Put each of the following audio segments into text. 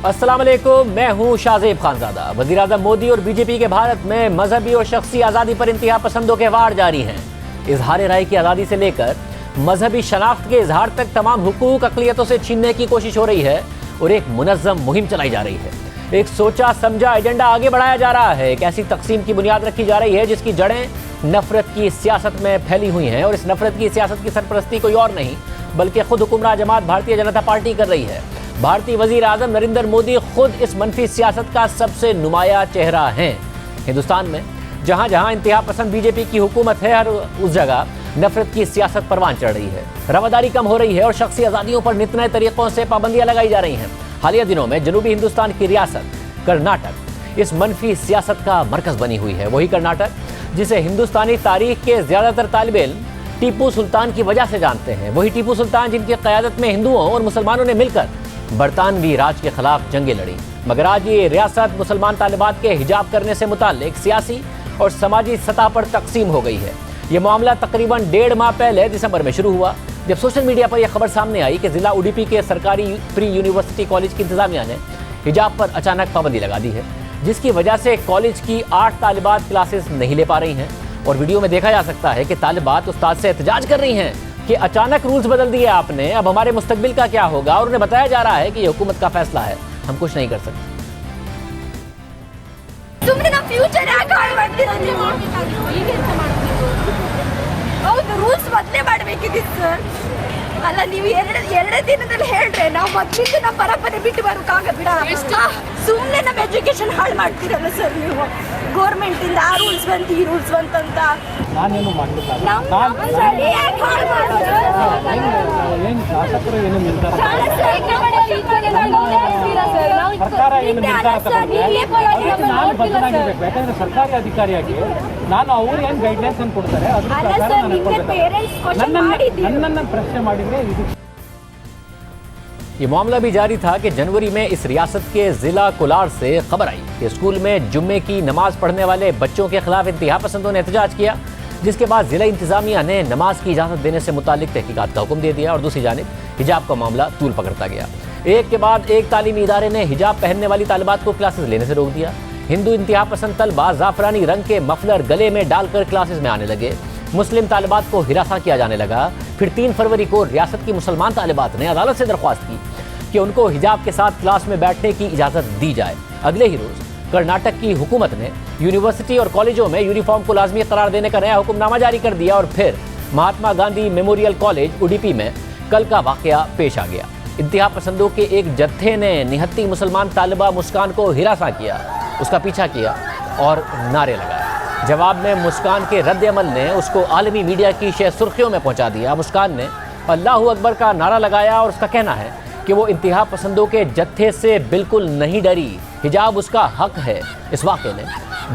अस्सलाम वालेकुम, मैं हूं शाहजेब खानजादा। वज़ीर-ए-आज़म मोदी और बीजेपी के भारत में मजहबी और शख्सी आज़ादी पर इंतहा पसंदों के वार जारी हैं। इजहार राय की आज़ादी से लेकर मजहबी शनाख्त के इजहार तक तमाम हुकूक अक़लियतों से छीनने की कोशिश हो रही है और एक मुनज़्ज़म मुहिम चलाई जा रही है। एक सोचा समझा एजेंडा आगे बढ़ाया जा रहा है। एक ऐसी तकसीम की बुनियाद रखी जा रही है जिसकी जड़ें नफरत की सियासत में फैली हुई हैं और इस नफरत की सियासत की सरपरस्ती कोई और नहीं बल्कि खुद हुक्मरान जमात भारतीय जनता पार्टी कर रही है। भारतीय वज़ीर आज़म नरेंद्र मोदी खुद इस मनफी सियासत का सबसे नुमाया चेहरा हैं। हिंदुस्तान में जहां जहां इंतहा पसंद बीजेपी की हुकूमत है, हर उस जगह नफरत की सियासत परवान चढ़ रही है। रवादारी कम हो रही है और शख्सी आज़ादियों पर नित नए तरीकों से पाबंदियां लगाई जा रही हैं। हालिया दिनों में जनूबी हिंदुस्तान की रियासत कर्नाटक इस मनफी सियासत का मरकज बनी हुई है। वही कर्नाटक जिसे हिंदुस्तानी तारीख के ज्यादातर तालिबे इल्म टीपू सुल्तान की वजह से जानते हैं। वही टीपू सुल्तान जिनकी क़यादत में हिंदुओं और मुसलमानों ने मिलकर बरतानवी राज के खिलाफ जंगें लड़ी। मगर आज ये रियासत मुसलमान तालिबात के हिजाब करने से मुताल्लिक सियासी और समाजी सतह पर तकसीम हो गई है। ये मामला तकरीबन 1.5 माह पहले दिसंबर में शुरू हुआ जब सोशल मीडिया पर यह खबर सामने आई कि जिला उडुपी के सरकारी प्री यूनिवर्सिटी कॉलेज की इंतजामिया ने हिजाब पर अचानक पाबंदी लगा दी है, जिसकी वजह से कॉलेज की 8 तालिबात क्लासेस नहीं ले पा रही हैं। और वीडियो में देखा जा सकता है कि तालिबात उस्ताद से एहतजाज कर रही हैं कि अचानक रूल्स बदल दिए आपने, अब हमारे मुस्तकबिल का क्या होगा। और उन्हें बताया जा रहा है कि ये हुकूमत का फैसला है, हम कुछ नहीं कर सकते। ರೂಲ್ಸ್ ಬದಲೇ ಮಾಡಬೇಕಿತ್ತು ಸರ್. ಅಲ್ಲ ನೀವು ಎರಡೇ ದಿನದಲ್ಲಿ ಹೇಳ್ರೆ ನಾವು ಮೊದಲಿಂದ ನಮ್ಮ ಪರಂಪರೆ ಬಿಟ್ಟು ಬರೋಕ್ಕಾಗ ಬಿಡ. ಸುಮ್ಮನೆ ನಮ್ಮ ಎಜುಕೇಶನ್ ಹಾಳು ಮಾಡ್ತೀರಲ್ಲ ಸರ್ ನೀವು. ಗೌರ್ಮೆಂಟ್ ಇಂದ ಆ ರೂಲ್ಸ್ ಬಂತು ಈ ರೂಲ್ಸ್ ಬಂತಂತ ನಾನೇನು ಮಾಡಲಿಲ್ಲ. ಶಾಸಕರು ಏನು ನಿರ್ಧಾರ ಸರ್ಕಾರ ಏನು ನಿರ್ಧಾರ ತಗೊಂಡ್ರೆ ನಾನು ಬದಲಾಗಿರ್ಬೇಕು. ಯಾಕಂದ್ರೆ ಸರ್ಕಾರಿ ಅಧಿಕಾರಿಯಾಗಿ ನಾನು ಅವ್ರು ಏನು ಗೈಡ್ಲೈನ್ಸ್ ಅನ್ನು ಕೊಡ್ತಾರೆ ಅದ್ರ ಪ್ರಕಾರ ನನ್ನನ್ನು ಪ್ರಶ್ನೆ ಮಾಡಿದ್ರೆ ಇದು। ये मामला भी जारी था कि जनवरी में इस रियासत के जिला कोलार से खबर आई कि स्कूल में जुम्मे की नमाज पढ़ने वाले बच्चों के खिलाफ इंतहा पसंदों ने एहतजाज किया, जिसके बाद जिला इंतजामिया ने नमाज की इजाज़त देने से मुतालिक तहकीकात का हुक्म दे दिया और दूसरी जानिब हिजाब का मामला तूल पकड़ता गया। एक के बाद एक तालीमी इदारे ने हिजाब पहनने वाली तालिबात को क्लासेस लेने से रोक दिया। हिंदू इंतहा पसंद तलबा जाफरानी रंग के मफलर गले में डालकर क्लासेस में आने लगे। मुस्लिम तालिबात को हिरासा किया जाने लगा। फिर 3 फरवरी को रियासत की मुसलमान तालिबात ने अदालत से दरख्वास्त की कि उनको हिजाब के साथ क्लास में बैठने की इजाज़त दी जाए। अगले ही रोज़ कर्नाटक की हुकूमत ने यूनिवर्सिटी और कॉलेजों में यूनिफॉर्म को लाजमी करार देने का नया हुक्मनामा जारी कर दिया और फिर महात्मा गांधी मेमोरियल कॉलेज उडुपी में कल का वाकया पेश आ गया। इंतहा पसंदों के एक जत्थे ने निहत्ती मुसलमान तालिबा मुस्कान को हिरासा किया, उसका पीछा किया और नारे लगाए। जवाब में मुस्कान के रद्द अमल ने उसको आलमी मीडिया की शह सुर्खियों में पहुंचा दिया। मुस्कान ने अल्लाहू अकबर का नारा लगाया और उसका कहना है कि वो इंतहा पसंदों के जत्थे से बिल्कुल नहीं डरी, हिजाब उसका हक है। इस वाक़े ने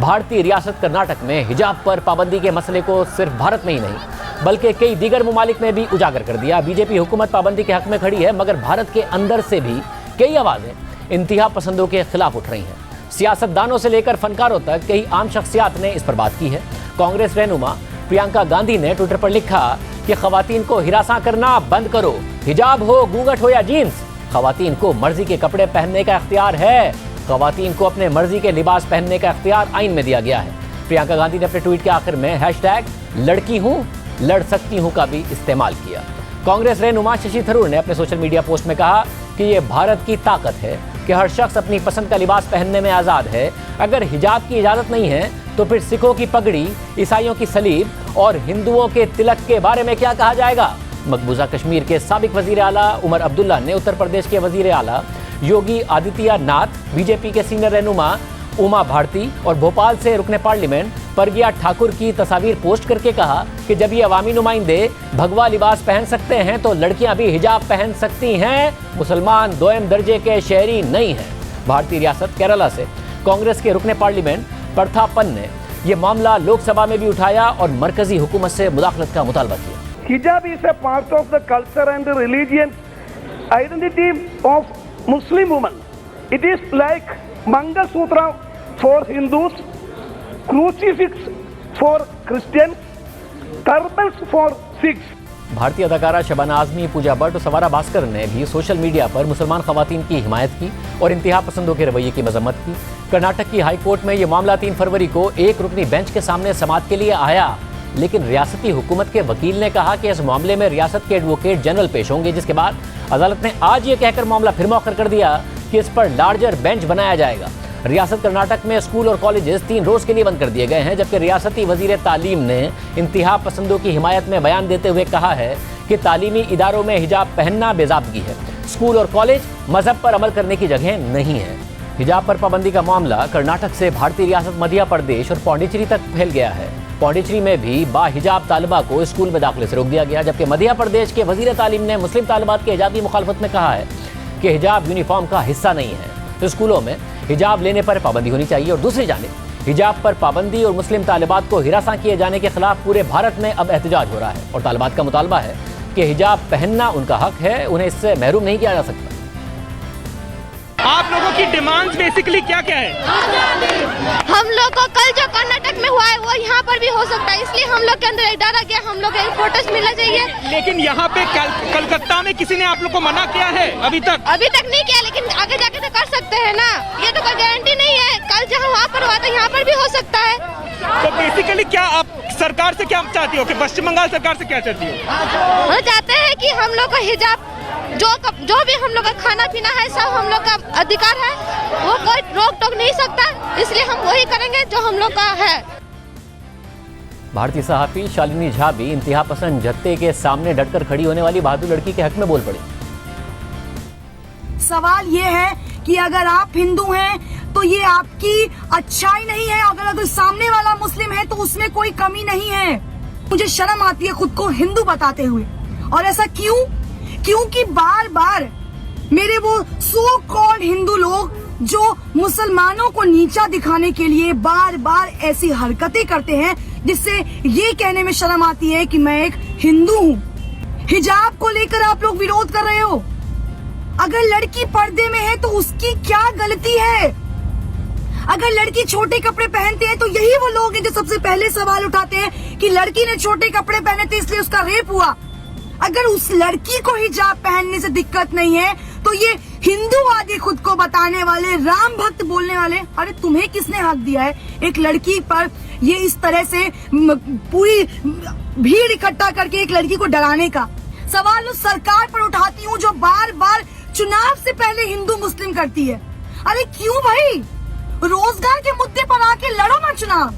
भारतीय रियासत कर्नाटक में हिजाब पर पाबंदी के मसले को सिर्फ भारत में ही नहीं बल्कि कई दीगर ममालिक में भी उजागर कर दिया। बीजेपी हुकूमत पाबंदी के हक में खड़ी है, मगर भारत के अंदर से भी कई आवाज़ें इंतहा पसंदों के खिलाफ उठ रही हैं। सियासतदानों से लेकर फनकारों तक कई आम शख्सियात ने इस पर बात की है। कांग्रेस रहनुमा प्रियंका गांधी ने ट्विटर पर लिखा कि खवातीन को हिरासा करना बंद करो, हिजाब हो, घूंघट हो या जीन्स, खवातीन को मर्जी के कपड़े पहनने का इख्तियार है। खवातीन को अपने मर्जी के लिबास पहनने का इख्तियार आइन में दिया गया है। प्रियंका गांधी ने अपने ट्वीट के आखिर में हैशटैग लड़की हूँ लड़ सकती हूँ का भी इस्तेमाल किया। कांग्रेस रहनुमा शशि थरूर ने अपने सोशल मीडिया पोस्ट में कहा कि ये भारत की ताकत है कि हर शख्स अपनी पसंद का लिबास पहनने में आज़ाद है। अगर हिजाब की इजाज़त नहीं है तो फिर सिखों की पगड़ी, ईसाइयों की सलीब और हिंदुओं के तिलक के बारे में क्या कहा जाएगा। मकबूजा कश्मीर के साबिक वज़ीर आला उमर अब्दुल्ला ने उत्तर प्रदेश के वज़ीर आला योगी आदित्यनाथ, बीजेपी के सीनियर रहनुमा उमा भारती और भोपाल से रुकने पार्लियामेंट प्रज्ञा ठाकुर की तस्वीर पोस्ट करके कहा कि जब ये अवामी नुमाइंदे भगवा लिबास पहन सकते हैं तो लड़कियां भी हिजाब पहन सकती हैं। मुसलमान दोयम दर्जे के शहरी नहीं हैं। भारतीय रियासत केरला से कांग्रेस के रुकने पार्लियामेंट प्रथापन ने यह मामला लोकसभा में भी उठाया और मरकजी हुकूमत से मुदाखलत का मुतालबा किया। Hijab is a part of the culture and the religion identity of Muslim women. It is like Mangal Sutra for Hindus, crucifix for Christians, turbans for Sikhs. भारतीय अदाकारा शबाना आजमी, पूजा भट्ट और सवारा भास्कर ने भी सोशल मीडिया पर मुसलमान खवातीन की हिमायत की और इंतहा पसंदों के रवैये की मजम्मत की। कर्नाटक की हाई कोर्ट में यह मामला 3 फरवरी को एक रुकनी बेंच के सामने समाअत के लिए आया, लेकिन रियासती हुकूमत के वकील ने कहा कि इस मामले में रियासत के एडवोकेट जनरल पेश होंगे, जिसके बाद अदालत ने आज ये कहकर मामला फिर मौखर कर दिया कि इस पर लार्जर बेंच बनाया जाएगा। रियासत कर्नाटक में स्कूल और कॉलेजेस 3 रोज के लिए बंद कर दिए गए हैं, जबकि रियासती वजीर तालीम ने इंतहा पसंदों की हिमायत में बयान देते हुए कहा है कि तालीमी इदारों में हिजाब पहनना बेज़ाबगी है। स्कूल और कॉलेज मजहब पर अमल करने की जगह नहीं है। हिजाब पर पाबंदी का मामला कर्नाटक से भारतीय रियासत मध्य प्रदेश और पौंडीचेरी तक फैल गया है। पौंडीचेरी में भी बाहिजाब तालिबा को स्कूल में दाखिले से रोक दिया गया, जबकि मध्य प्रदेश के वजीर तालीम ने मुस्लिम तालिबात के हिजाब की मुखालफत में कहा है कि हिजाब यूनिफॉर्म का हिस्सा नहीं है, तो स्कूलों में हिजाब लेने पर पाबंदी होनी चाहिए। और दूसरी जानिब हिजाब पर पाबंदी और मुस्लिम तालिबात को हिरासत किए जाने के खिलाफ पूरे भारत में अब एहतजाज हो रहा है और तालिबात का मुतालबा है कि हिजाब पहनना उनका हक है, उन्हें इससे महरूम नहीं किया जा सकता। आप लोगों की डिमांड्स बेसिकली क्या क्या है? हम लोग को कल जो कर्नाटक में हुआ है वो यहाँ पर भी हो सकता है, इसलिए हम लोग के अंदर एक डर आ गया, हम लोग को प्रोटेस्ट मिलना चाहिए। लेकिन यहाँ पे कलकत्ता में किसी ने आप लोग को मना किया है? अभी तक नहीं किया, लेकिन आगे जाके तो कर सकते हैं ना, ये तो कोई गारंटी नहीं है। कल जहाँ वहाँ पर हुआ था यहाँ पर भी हो सकता है। तो बेसिकली क्या आप सरकार से क्या चाहती हो, कि पश्चिम बंगाल सरकार से क्या चाहती हो? वो चाहते हैं कि हम लोग को हिजाब जो भी हम लोग का खाना पीना है सब हम लोग का अधिकार है, वो कोई रोक टोक नहीं सकता, इसलिए हम वही करेंगे जो हम लोग का है। भारतीय सहाफी शालिनी झा भी इंतहा पसंद जत्थे के सामने डटकर खड़ी होने वाली बहादुर लड़की के हक में बोल पड़ी। सवाल ये है कि अगर आप हिंदू हैं तो ये आपकी अच्छाई नहीं है, अगर सामने वाला मुस्लिम है तो उसमें कोई कमी नहीं है। मुझे शर्म आती है खुद को हिंदू बताते हुए, और ऐसा क्योंकि बार बार मेरे वो सो कॉल्ड हिंदू लोग जो मुसलमानों को नीचा दिखाने के लिए बार बार ऐसी हरकतें करते हैं, जिससे ये कहने में शर्म आती है कि मैं एक हिंदू हूँ। हिजाब को लेकर आप लोग विरोध कर रहे हो, अगर लड़की पर्दे में है तो उसकी क्या गलती है? अगर लड़की छोटे कपड़े पहनते हैं तो यही वो लोग हैं जो सबसे पहले सवाल उठाते हैं कि लड़की ने छोटे कपड़े पहने थे इसलिए उसका रेप हुआ। अगर उस लड़की को हिजाब पहनने से दिक्कत नहीं है तो ये हिंदूवादी खुद को बताने वाले, राम भक्त बोलने वाले, अरे तुम्हें किसने हक दिया है एक लड़की पर ये इस तरह से पूरी भीड़ इकट्ठा करके एक लड़की को डराने का? सवाल उस सरकार पर उठाती हूँ जो बार बार चुनाव से पहले हिंदू मुस्लिम करती है। अरे क्यों भाई, रोजगार के मुद्दे पर आके लड़ो ना चुनाव।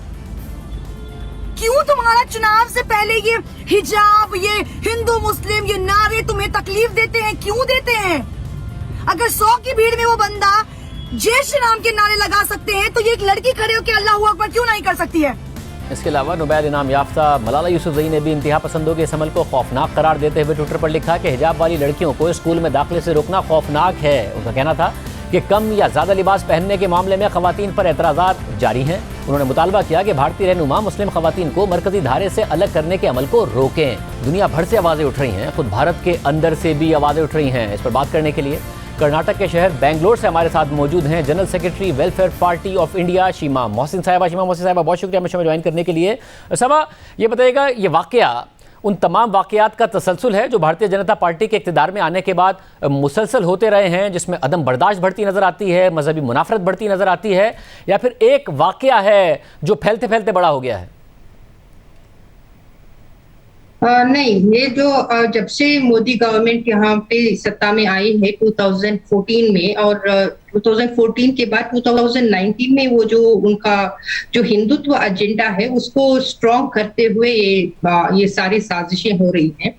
क्यों तुम्हारा चुनाव से पहले ये हिजाब, ये हिंदू मुस्लिम, ये नारे तुम्हें तकलीफ देते हैं? क्यों देते हैं? अगर 100 की भीड़ में वो बंदा जय श्री राम के नारे लगा सकते हैं तो ये एक लड़की खड़े होकर अल्लाह अकबर क्यों नहीं कर सकती है? इसके अलावा नोबेल इनाम याफ्ता मलाला यूसुफजई ने भी इंतहा पसंदों के इस अमल को खौफनाक करार देते हुए ट्विटर पर लिखा कि हिजाब वाली लड़कियों को स्कूल में दाखिले से रोकना खौफनाक है। उनका कहना था कि कम या ज्यादा लिबास पहनने के मामले में खवातीन पर एतराज़ात जारी हैं। उन्होंने मुतालबा किया कि भारतीय रहनुमा मुस्लिम खवातीन को मरकजी धारे से अलग करने के अमल को रोकें। दुनिया भर से आवाज़ें उठ रही हैं, खुद भारत के अंदर से भी आवाज़ें उठ रही हैं। इस पर बात करने के लिए कर्नाटक के शहर बेंगलोर से हमारे साथ मौजूद हैं general secretary Welfare Party of India Sheema Mohsin साहिबा। बहुत शुक्रिया हमें ज्वाइन करने के लिए। साहबा ये बताइएगा, ये वाकया उन तमाम वाकयात का तसलसल है जो भारतीय जनता पार्टी के इक़्तिदार में आने के बाद मुसलसल होते रहे हैं, जिसमें अदम बर्दाश्त बढ़ती नजर आती है, मजहबी मुनाफरत बढ़ती नजर आती है, या फिर एक वाकया है जो फैलते फैलते बड़ा हो गया है? नहीं, ये जो जब से मोदी गवर्नमेंट यहाँ पे सत्ता में आई है 2014 में, और 2014 के बाद 2019 में वो जो उनका जो हिंदुत्व एजेंडा है उसको स्ट्रॉन्ग करते हुए ये सारी साजिशें हो रही हैं।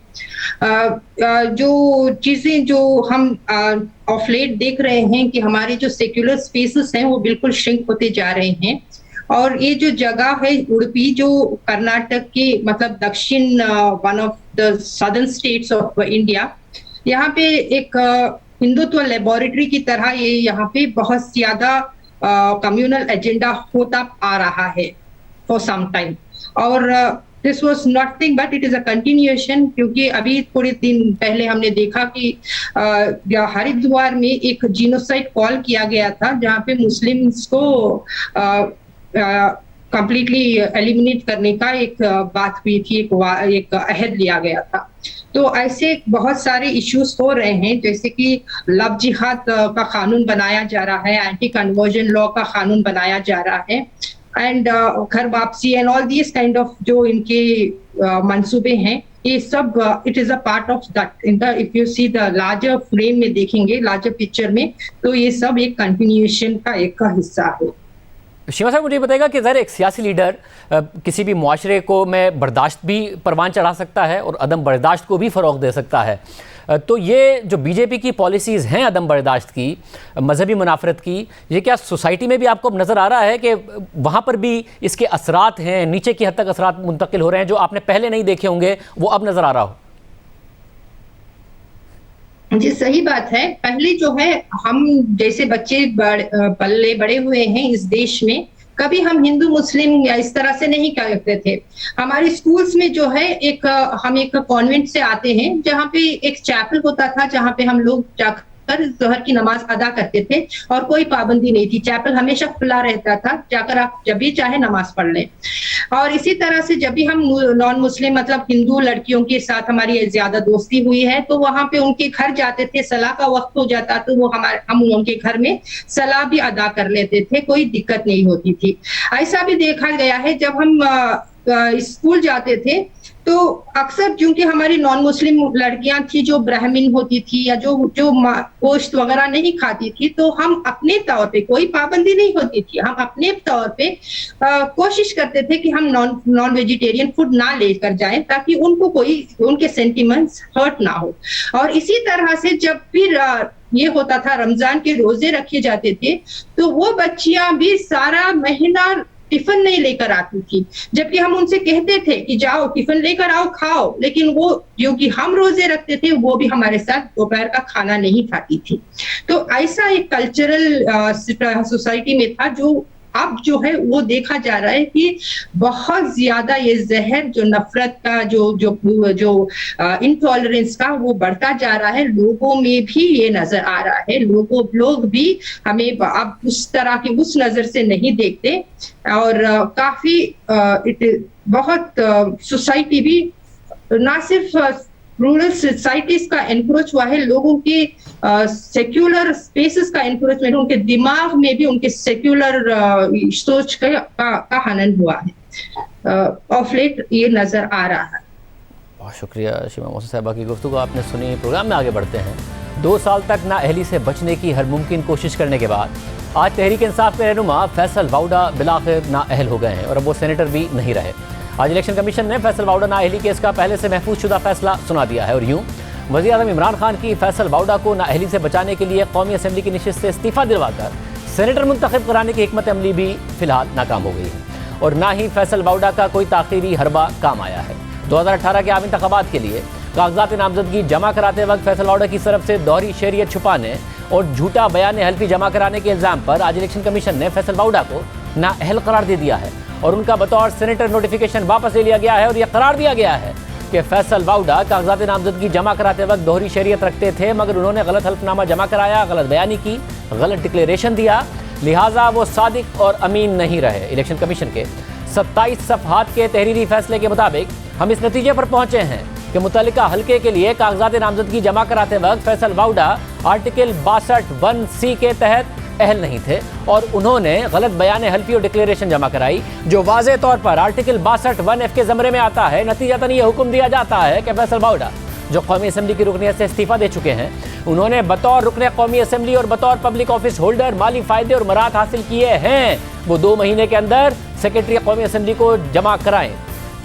जो चीजें जो हम ऑफ लेट देख रहे हैं कि हमारे जो सेक्युलर स्पेसेस हैं वो बिल्कुल श्रिंक होते जा रहे हैं, और ये जो जगह है उडुपी जो कर्नाटक के मतलब दक्षिण one of the southern states of India, यहाँ पे एक हिंदुत्व लेबोरेटरी की तरह ये यहाँ पे बहुत ज्यादा कम्युनल एजेंडा होता आ रहा है फॉर सम टाइम, और this was nothing but it is a continuation. क्योंकि अभी थोड़े दिन पहले हमने देखा कि हरिद्वार में एक जीनोसाइड कॉल किया गया था जहाँ पे मुस्लिम्स को कंप्लीटली एलिमिनेट करने का एक बात हुई थी, एक अहद लिया गया था। तो ऐसे बहुत सारे इश्यूज हो रहे हैं, जैसे कि लव जिहाद का कानून बनाया जा रहा है, एंटी कन्वर्जन लॉ का कानून बनाया जा रहा है, एंड घर वापसी and all this kind of जो इनके मंसूबे हैं, ये सब it is a part of that. If you see the larger frame में देखेंगे, लार्जर पिक्चर में, तो ये सब एक कंटिन्यूएशन का एक हिस्सा है। शिवा साहब, मुझे बताएगा कि ज़रा एक सियासी लीडर किसी भी मुआशरे को में बर्दाश्त भी परवान चढ़ा सकता है और अदम बर्दाश्त को भी फ़रोग़ दे सकता है। तो ये जो बीजेपी की पॉलिसीज़ हैं अदम बर्दाश्त की, मजहबी मुनाफरत की, ये क्या सोसाइटी में भी आपको नज़र आ रहा है कि वहाँ पर भी इसके असरात हैं, नीचे की हद तक असरात मुंतकिल हो रहे हैं जो आपने पहले नहीं देखे होंगे, वो अब नज़र आ रहा हो? जी सही बात है। पहले जो है, हम जैसे बच्चे पल्ले बड़े हुए हैं इस देश में, कभी हम हिंदू मुस्लिम या इस तरह से नहीं कहते थे। हमारे स्कूल्स में जो है हम एक कॉन्वेंट से आते हैं, जहाँ पे एक चैपल होता था, जहाँ पे हम लोग जाकर ज़ोहर की नमाज अदा करते थे और कोई पाबंदी नहीं थी। चैपल हमेशा खुला रहता था, जाकर आप जब भी चाहे नमाज पढ़ लें। और इसी तरह से जब भी हम नॉन मुस्लिम मतलब हिंदू लड़कियों के साथ हमारी ज्यादा दोस्ती हुई है, तो वहां पे उनके घर जाते थे, सलाह का वक्त हो जाता तो वो हम उनके घर में सलाह भी अदा कर लेते थे, कोई दिक्कत नहीं होती थी। ऐसा भी देखा गया है, जब हम स्कूल जाते थे तो अक्सर क्योंकि हमारी नॉन मुस्लिम लड़कियां थी जो ब्राह्मण होती थी या जो गोश्त वगैरह नहीं खाती थी, तो हम अपने तौर पे, कोई पाबंदी नहीं होती थी, हम अपने तौर पे कोशिश करते थे कि हम नॉन वेजिटेरियन फूड ना लेकर जाएं, ताकि उनको कोई उनके सेंटिमेंट्स हर्ट ना हो। और इसी तरह से जब फिर ये होता था, रमजान के रोजे रखे जाते थे, तो वो बच्चियां भी सारा महीना टिफिन नहीं लेकर आती थी, जबकि हम उनसे कहते थे कि जाओ टिफिन लेकर आओ, खाओ, लेकिन वो जो कि हम रोजे रखते थे वो भी हमारे साथ दोपहर का खाना नहीं खाती थी। तो ऐसा एक कल्चरल सोसाइटी में था, जो अब जो है वो देखा जा रहा है कि बहुत ज्यादा ये जहर, जो नफरत का, जो इंटॉलरेंस का, वो बढ़ता जा रहा है। लोगों में भी ये नजर आ रहा है, लोग भी हमें अब उस तरह की उस नजर से नहीं देखते, और काफी बहुत सोसाइटी भी ना सिर्फ रूरल सोसाइटीज का एनक्रोच हुआ है, लोगों के सेक्युलर स्पेसेस का एनक्रोचमेंट, उनके दिमाग में भी उनके सेक्युलर सोच का हनन हुआ है। ऑफ लेट ये नजर आ रहा है। बहुत शुक्रिया शिमा मौसूद साहिबा की गुफ्तगू आपने सुनी। प्रोग्राम में आगे बढ़ते हैं। 2 साल तक नाअहली से बचने की हर मुमकिन कोशिश करने के बाद आज तहरीक इंसाफ के रहनुमा फैसल वाउडा बिलाखिर नाअहल हो गए हैं और अब वो सेनेटर भी नहीं रहे। आज इलेक्शन कमीशन ने फैसल वाउडा नाअहली केस का पहले से महफूज शुदा फैसला सुना दिया है और यूं वज़ीर आज़म इमरान खान की फैसल वाउडा को नाअहली से बचाने के लिए कौमी असम्बली की नशिस्त से इस्तीफ़ा दिलवाकर सेनेटर मुंतखब कराने की हिकमत अमली भी फिलहाल नाकाम हो गई है और ना ही फैसल वाउडा का कोई ताख़ीरी हरबा काम आया है। 2018 के आम इंतखाबात के लिए कागजात नामजदगी जमा कराते वक्त फैसल वाउडा की तरफ से दोहरी शरीयत छुपाने और झूठा बयान हल्फी जमा कराने के इल्ज़ाम पर आज इलेक्शन कमीशन ने फैसल वाउडा को नाअहल करार दे दिया है और उनका बतौर सेनेटर नोटिफिकेशन वापस ले लिया गया है और यह करार दिया गया है कि फैसल वाउडा कागजात नामजदगी जमा कराते वक्त दोहरी शरीयत रखते थे, मगर उन्होंने गलत हल्फनामा जमा कराया, गलत बयानी की, गलत डिक्लेरेशन दिया, लिहाजा वो सादिक और अमीन नहीं रहे। इलेक्शन कमीशन के 27 सफ़हात के तहरीरी फैसले के मुताबिक हम इस नतीजे पर पहुंचे हैं कि मुतल्लिका हल्के के लिए कागजात नामजदगी जमा कराते वक्त फैसल वाउडा आर्टिकल 62(1)(c) के तहत अहल नहीं थे और उन्होंने गलत बयान हल्फी और डिक्लेरेशन जमा कराई, जो वाज़े तौर पर आर्टिकल 62(1)(f) के ज़मरे में आता है। नतीजतन ये हुक्म दिया जाता है कि फैसल वाउडा, जो कौमी असम्बली की रुकनियत से इस्तीफ़ा दे चुके हैं, उन्होंने बतौर रुकन कौमी असम्बली और बतौर पब्लिक ऑफिस होल्डर माली फ़ायदे और मराहत हासिल किए हैं, वो 2 महीने के अंदर सेक्रेटरी कौमी असम्बली को जमा कराएं।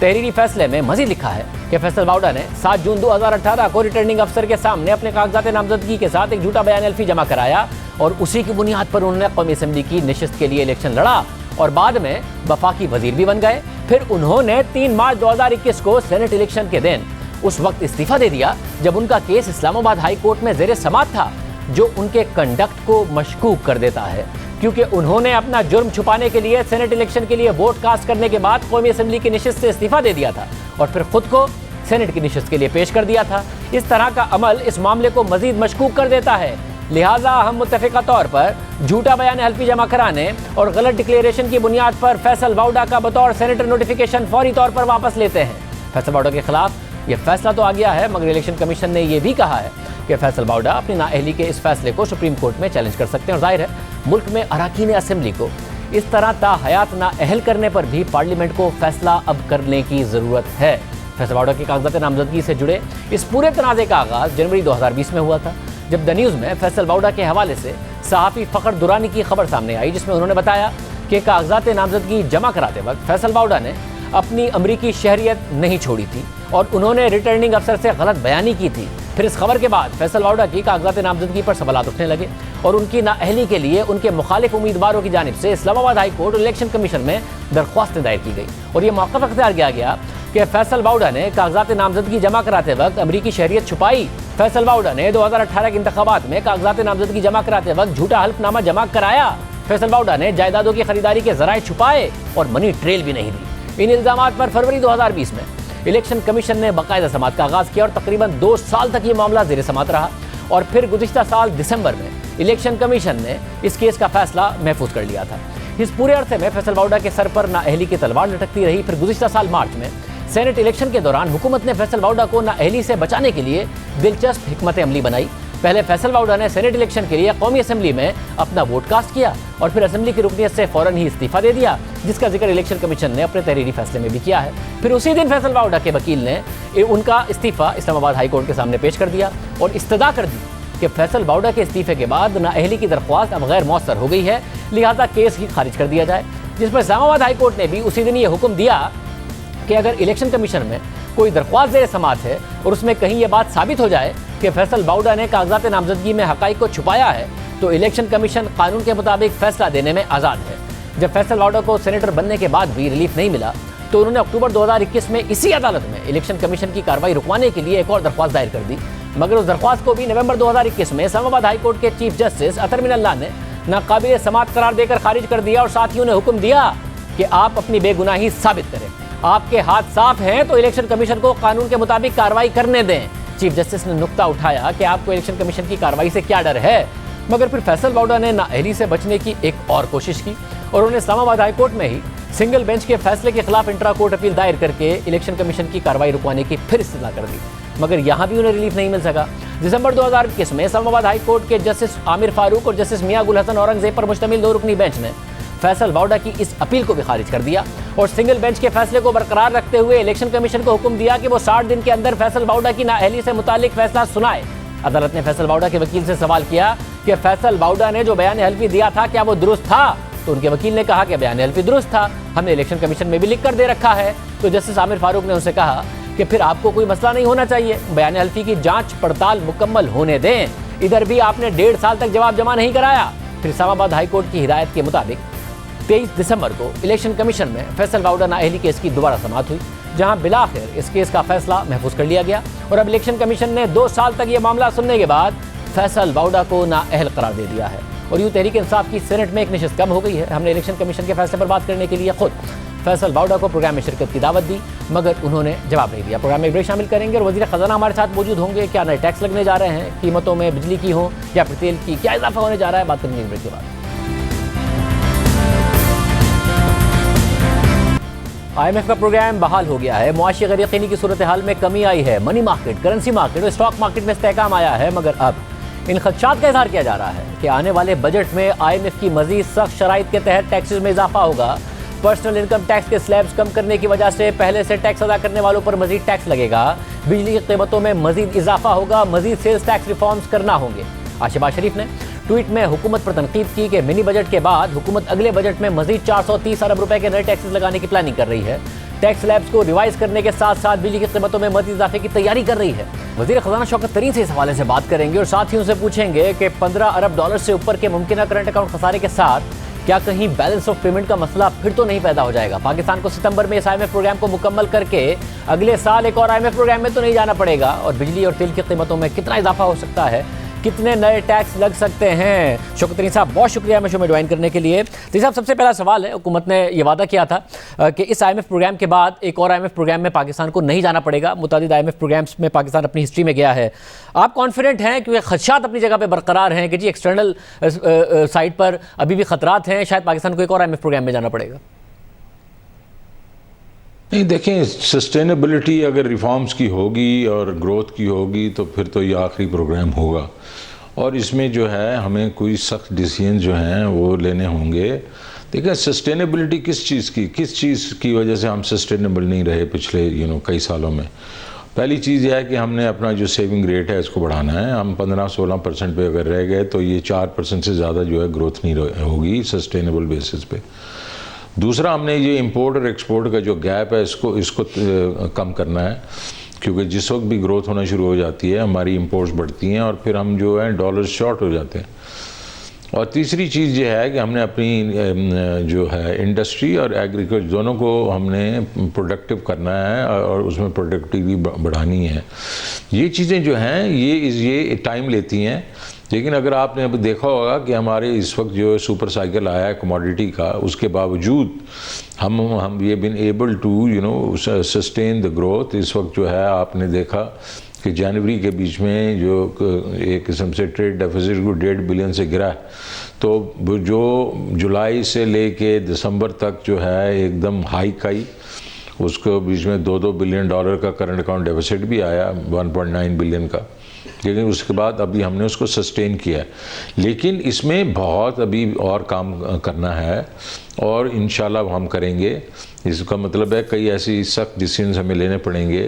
तहरीरी फैसले में मज़ीद लिखा है कि फैसल वाउडा ने 7 जून 2018 को रिटर्निंग अफसर के सामने अपने कागजात नामजदगी के साथ एक झूठा बयान हल्फी जमा कराया और उसी की बुनियाद पर उन्होंने कौमी असम्बली की नशिस्त के लिए इलेक्शन लड़ा और बाद में वफाकी वजीर भी बन गए। फिर उन्होंने 3 मार्च 2021 को सेनेट इलेक्शन के दिन उस वक्त इस्तीफ़ा दे दिया जब उनका केस इस्लामाबाद हाई कोर्ट में ज़ेरे समाअत था, जो उनके कंडक्ट को मशकूक कर देता है, क्योंकि उन्होंने अपना जुर्म छुपाने के लिए सेनेट इलेक्शन के लिए वोट कास्ट करने के बाद कौमी असम्बली की नशिस्त से इस्तीफ़ा दे दिया था और फिर खुद को सेनेट की नशिस्त के लिए पेश कर दिया था। इस तरह का अमल इस मामले को मजीद मशकूक कर देता है लिहाजा हम मुत्तफिका तौर पर झूठा बयान हल्फी जमा कराने और गलत डिक्लेरेशन की बुनियाद पर फैसल बाउडा का बतौर सेनेटर नोटिफिकेशन फौरी तौर पर वापस लेते हैं। फैसल बाउडा के खिलाफ यह फैसला तो आ गया है, मगर इलेक्शन कमीशन ने यह भी कहा है कि फैसल बाउडा अपनी नाअहली के इस फैसले को सुप्रीम कोर्ट में चैलेंज कर सकते हैं। और जाहिर है मुल्क में अरकान असेंबली को इस तरह ताहयात नाअहल करने पर भी पार्लियामेंट को फैसला अब करने की ज़रूरत है। फैसल बाउडा की कागजात नामजदगी से जुड़े इस पूरे तनाज़े का आगाज़ जनवरी 2020 में हुआ था, जब द न्यूज़ में फैसल बाउडा के हवाले से सहाफ़ी फ़खर दुरानी की खबर सामने आई, जिसमें उन्होंने बताया कि कागजात नामजदगी जमा कराते वक्त फैसल बाउडा ने अपनी अमरीकी शहरियत नहीं छोड़ी थी और उन्होंने रिटर्निंग अफसर से गलत बयानी की थी। फिर इस खबर के बाद फैसल बाउडा की कागजात नामजदगी पर सवालात उठने लगे और उनकी नाअहली के लिए उनके मुखालिफ उम्मीदवारों की जानिब से इस्लामाबाद हाई कोर्ट और इलेक्शन कमीशन में दरख्वास्त दायर की गई और ये मौक़िफ़ अख्तियार किया गया कि फैसल बाउडा ने कागजात नामजदगी जमा कराते वक्त अमरीकी शहरियत छुपाई। फैसल बाउडा ने 2018 के इंतखाबात में कागजात नामजदगी जमा कराते वक्त झूठा हल्फनामा जमा कराया। फैसल बाउडा ने जायदादों की खरीदारी के ज़राए छुपाए और मनी ट्रेल भी नहीं दी। इन इल्ज़ामात पर फरवरी 2020 में इलेक्शन कमीशन ने बाकायदा समाअत का आगाज़ किया और तकरीबन 2 साल तक ये मामला ज़ेर समाअत रहा और फिर गुज़िश्ता साल दिसंबर में इलेक्शन कमीशन ने इस केस का फैसला महफूज कर लिया था। इस पूरे अरसे में फैसल बाउडा के सर पर नाअहली की तलवार लटकती रही। फिर गुज़िश्ता साल मार्च में सेनेट इलेक्शन के दौरान हुकूमत ने फैसल बाउडा को नाअहली से बचाने के लिए दिलचस्प हिकमत अमली बनाई। पहले फैसल बाउडा ने सेनेट इलेक्शन के लिए कौमी असेंबली में अपना वोट कास्ट किया और फिर असेंबली की रुकनियत से फौरन ही इस्तीफा दे दिया, जिसका जिक्र इलेक्शन कमीशन ने अपने तहरीरी फैसले में भी किया है। फिर उसी दिन फैसल बाउडा के वकील ने उनका इस्तीफा इस्लामाबाद हाई कोर्ट के सामने पेश कर दिया और इस्तदा कर दी कि फैसल बाउडा के इस्तीफे के बाद नाअहली की दरख्वास्त अब गैर मौसर हो गई है, लिहाजा केस ही खारिज कर दिया जाए। जिस पर इस्लामाबाद हाई कोर्ट ने भी उसी दिन ये हुक्म दिया कि अगर इलेक्शन कमीशन में कोई दरख्वास्त ज़ेर समाअत है और उसमें कहीं ये बात साबित हो जाए कि फैसल बाउडा ने कागजात नामजदगी में हक़ाइक़ को छुपाया है, तो इलेक्शन कमीशन कानून के मुताबिक फैसला देने में आज़ाद है। जब फैसल बाउडा को सेनेटर बनने के बाद भी रिलीफ नहीं मिला तो उन्होंने अक्टूबर 2021 में इसी अदालत में इलेक्शन कमीशन की कार्रवाई रुकवाने के लिए एक और दरख्वास्त दायर कर दी, मगर उस दरख्वास्त को भी नवंबर 2021 में इस्लामाबाद हाई कोर्ट के चीफ जस्टिस अतर मिनल्लाह ने नाकाबिल समाअत करार देकर खारिज कर दिया और साथ ही उन्हें हुक्म दिया कि आप अपनी बेगुनाही साबित करें। आपके हाथ साफ हैं तो इलेक्शन कमीशन को कानून के मुताबिक कार्रवाई करने दें। चीफ जस्टिस ने नुक्ता उठाया कि आपको इलेक्शन कमीशन की कार्रवाई से क्या डर है, मगर फिर फैसल बाउडा ने नाअहली से बचने की एक और कोशिश की और उन्होंने इस्लामाबाद हाई कोर्ट में ही सिंगल बेंच के फैसले के खिलाफ इंट्रा कोर्ट अपील दायर करके इलेक्शन कमीशन की कार्रवाई रुकवाने की फिर इस्तदा कर दी, मगर यहाँ भी उन्हें रिलीफ नहीं मिल सका। दिसंबर 2021 में इस्लामाबाद हाई कोर्ट के जस्टिस आमिर फारूक और जस्टिस मियां गुल हसन औरंगजेब पर मुश्तमिल 2 रुकनी बेंच ने फैसल बाउडा की इस अपील को भी खारिज कर दिया और सिंगल बेंच के फैसले को बरकरार रखते हुए इलेक्शन कमीशन को हुक्म दिया कि वो 60 दिन के अंदर फैसल बाउडा की नाअहली से मुतालिक फैसला सुनाए। अदालत ने फैसल बाउडा के वकील से सवाल किया कि फैसल बाउडा ने जो बयान हल्फी दिया था क्या वो दुरुस्त था, तो उनके वकील ने कहा कि बयान हल्फी दुरुस्त था, हमने इलेक्शन कमीशन में भी लिख कर दे रखा है। तो जस्टिस आमिर फारूक ने उनसे कहा कि फिर आपको कोई मसला नहीं होना चाहिए, बयान हल्फी की जांच पड़ताल मुकम्मल होने दें, इधर भी आपने 1.5 साल तक जवाब जमा नहीं कराया। फिर इस्लामाबाद हाई कोर्ट की हिदायत के मुताबिक 23 दिसंबर को इलेक्शन कमीशन में फैसल बाउडा नाअहली केस की दोबारा समाअत हुई, जहां बिलाखिर इस केस का फैसला महफूज कर लिया गया और अब इलेक्शन कमीशन ने 2 साल तक ये मामला सुनने के बाद फैसल बाउडा को नाअहल करार दे दिया है और यूँ तहरीक इंसाफ की सेनेट में एक नशिस्त कम हो गई है। हमने इलेक्शन कमीशन के फैसले पर बात करने के लिए खुद फैसल बाउडा को प्रोग्राम में शिरकत की दावत दी, मगर उन्होंने जवाब नहीं दिया। प्रोग्राम में ब्रेक शामिल करेंगे और वज़ीर ख़जाना हमारे साथ मौजूद होंगे। क्या नए टैक्स लगने जा रहे हैं, कीमतों में बिजली की हो या फिर तेल की, क्या इजाफा होने जा रहा है, बात करेंगे ब्रेक के बाद। IMF का प्रोग्राम बहाल हो गया है, मुआशी गैर-यकीनी की सूरत हाल में कमी आई है, मनी मार्केट, करेंसी मार्केट और स्टॉक मार्केट में इस्तेहकाम आया है, मगर अब इन खदशात का इजहार किया जा रहा है कि आने वाले बजट में IMF की मजीद सख्त शराइत के तहत टैक्सेस में इजाफा होगा। पर्सनल इनकम टैक्स के स्लैब्स कम करने की वजह से पहले से टैक्स अदा करने वालों पर मजीद टैक्स लगेगा, बिजली की कीमतों में मजीद इजाफा होगा, मजीद सेल्स टैक्स रिफॉर्म्स करना होंगे। शहबाज शरीफ ने ट्वीट में हुकूमत पर तनकीद की कि मिनी बजट के बाद हुकूमत अगले बजट में मजीद 430 अरब रुपए के नए टैक्सेस लगाने की प्लानिंग कर रही है। टैक्स स्लैब्स को रिवाइज करने के साथ साथ बिजली की कीमतों में मजीद इजाफे की तैयारी कर रही है। वज़ीर ख़ज़ाना शौकत तरीन से इस हवाले से बात करेंगे और साथ ही उनसे पूछेंगे कि 15 अरब डॉलर से ऊपर के मुमकिन करंट अकाउंट खसारे के साथ क्या कहीं बैलेंस ऑफ पेमेंट का मसला फिर तो नहीं पैदा हो जाएगा। पाकिस्तान को सितंबर में इस IMF प्रोग्राम को मुकम्मल करके अगले साल एक और IMF प्रोग्राम में तो नहीं जाना पड़ेगा और बिजली और तेल की कीमतों में कितना इजाफा हो सकता है, कितने नए टैक्स लग सकते हैं? शौकत तरीन साहब, बहुत शुक्रिया हमें शो में ज्वाइन करने के लिए। तरीन साहब, सबसे पहला सवाल है, हुकूमत ने यह वादा किया था कि इस IMF प्रोग्राम के बाद एक और IMF प्रोग्राम में पाकिस्तान को नहीं जाना पड़ेगा। मुतादिद IMF प्रोग्राम्स में पाकिस्तान अपनी हिस्ट्री में गया है। आप कॉन्फिडेंट हैं क्योंकि खदशात अपनी जगह पर बरकरार हैं कि जी एक्सटर्नल साइड पर अभी भी खतरात हैं, शायद पाकिस्तान को एक और IMF प्रोग्राम में जाना पड़ेगा? नहीं, देखें, सस्टेनेबिलिटी अगर रिफॉर्म्स की होगी और ग्रोथ की होगी तो फिर तो ये आखिरी प्रोग्राम होगा, और इसमें जो है हमें कोई सख्त डिसीजन जो हैं वो लेने होंगे। देखें, सस्टेनेबिलिटी किस चीज़ की वजह से हम सस्टेनेबल नहीं रहे पिछले कई सालों में। पहली चीज़ यह है कि हमने अपना जो सेविंग रेट है इसको बढ़ाना है। हम 15-16% पे अगर रह गए तो ये 4% से ज़्यादा जो है ग्रोथ नहीं होगी सस्टेनेबल बेसिस पे। दूसरा, हमने ये इंपोर्ट और एक्सपोर्ट का जो गैप है इसको कम करना है, क्योंकि जिस वक्त भी ग्रोथ होना शुरू हो जाती है हमारी इंपोर्ट्स बढ़ती हैं और फिर हम जो है डॉलर्स शॉर्ट हो जाते हैं। और तीसरी चीज़ ये है कि हमने अपनी जो है इंडस्ट्री और एग्रीकल्चर दोनों को हमने प्रोडक्टिव करना है और उसमें प्रोडक्टिविटी बढ़ानी है। ये चीज़ें जो हैं ये टाइम लेती हैं, लेकिन अगर आपने अब देखा होगा कि हमारे इस वक्त जो सुपर साइकिल आया है कमोडिटी का, उसके बावजूद हम we been able to sustain the growth. इस वक्त जो है आपने देखा कि जनवरी के बीच में जो एक किस्म से ट्रेड डेफिसिट को 1.5 बिलियन से गिरा है, तो जो जुलाई से लेके दिसंबर तक जो है एकदम हाइक आई, उसको बीच में $2 बिलियन का करंट अकाउंट डेफिसिट भी आया, 1.9 बिलियन का, लेकिन उसके बाद अभी हमने उसको सस्टेन किया है। लेकिन इसमें बहुत अभी और काम करना है और इंशाल्लाह हम करेंगे। इसका मतलब है कई ऐसी सख्त डिसीजन हमें लेने पड़ेंगे,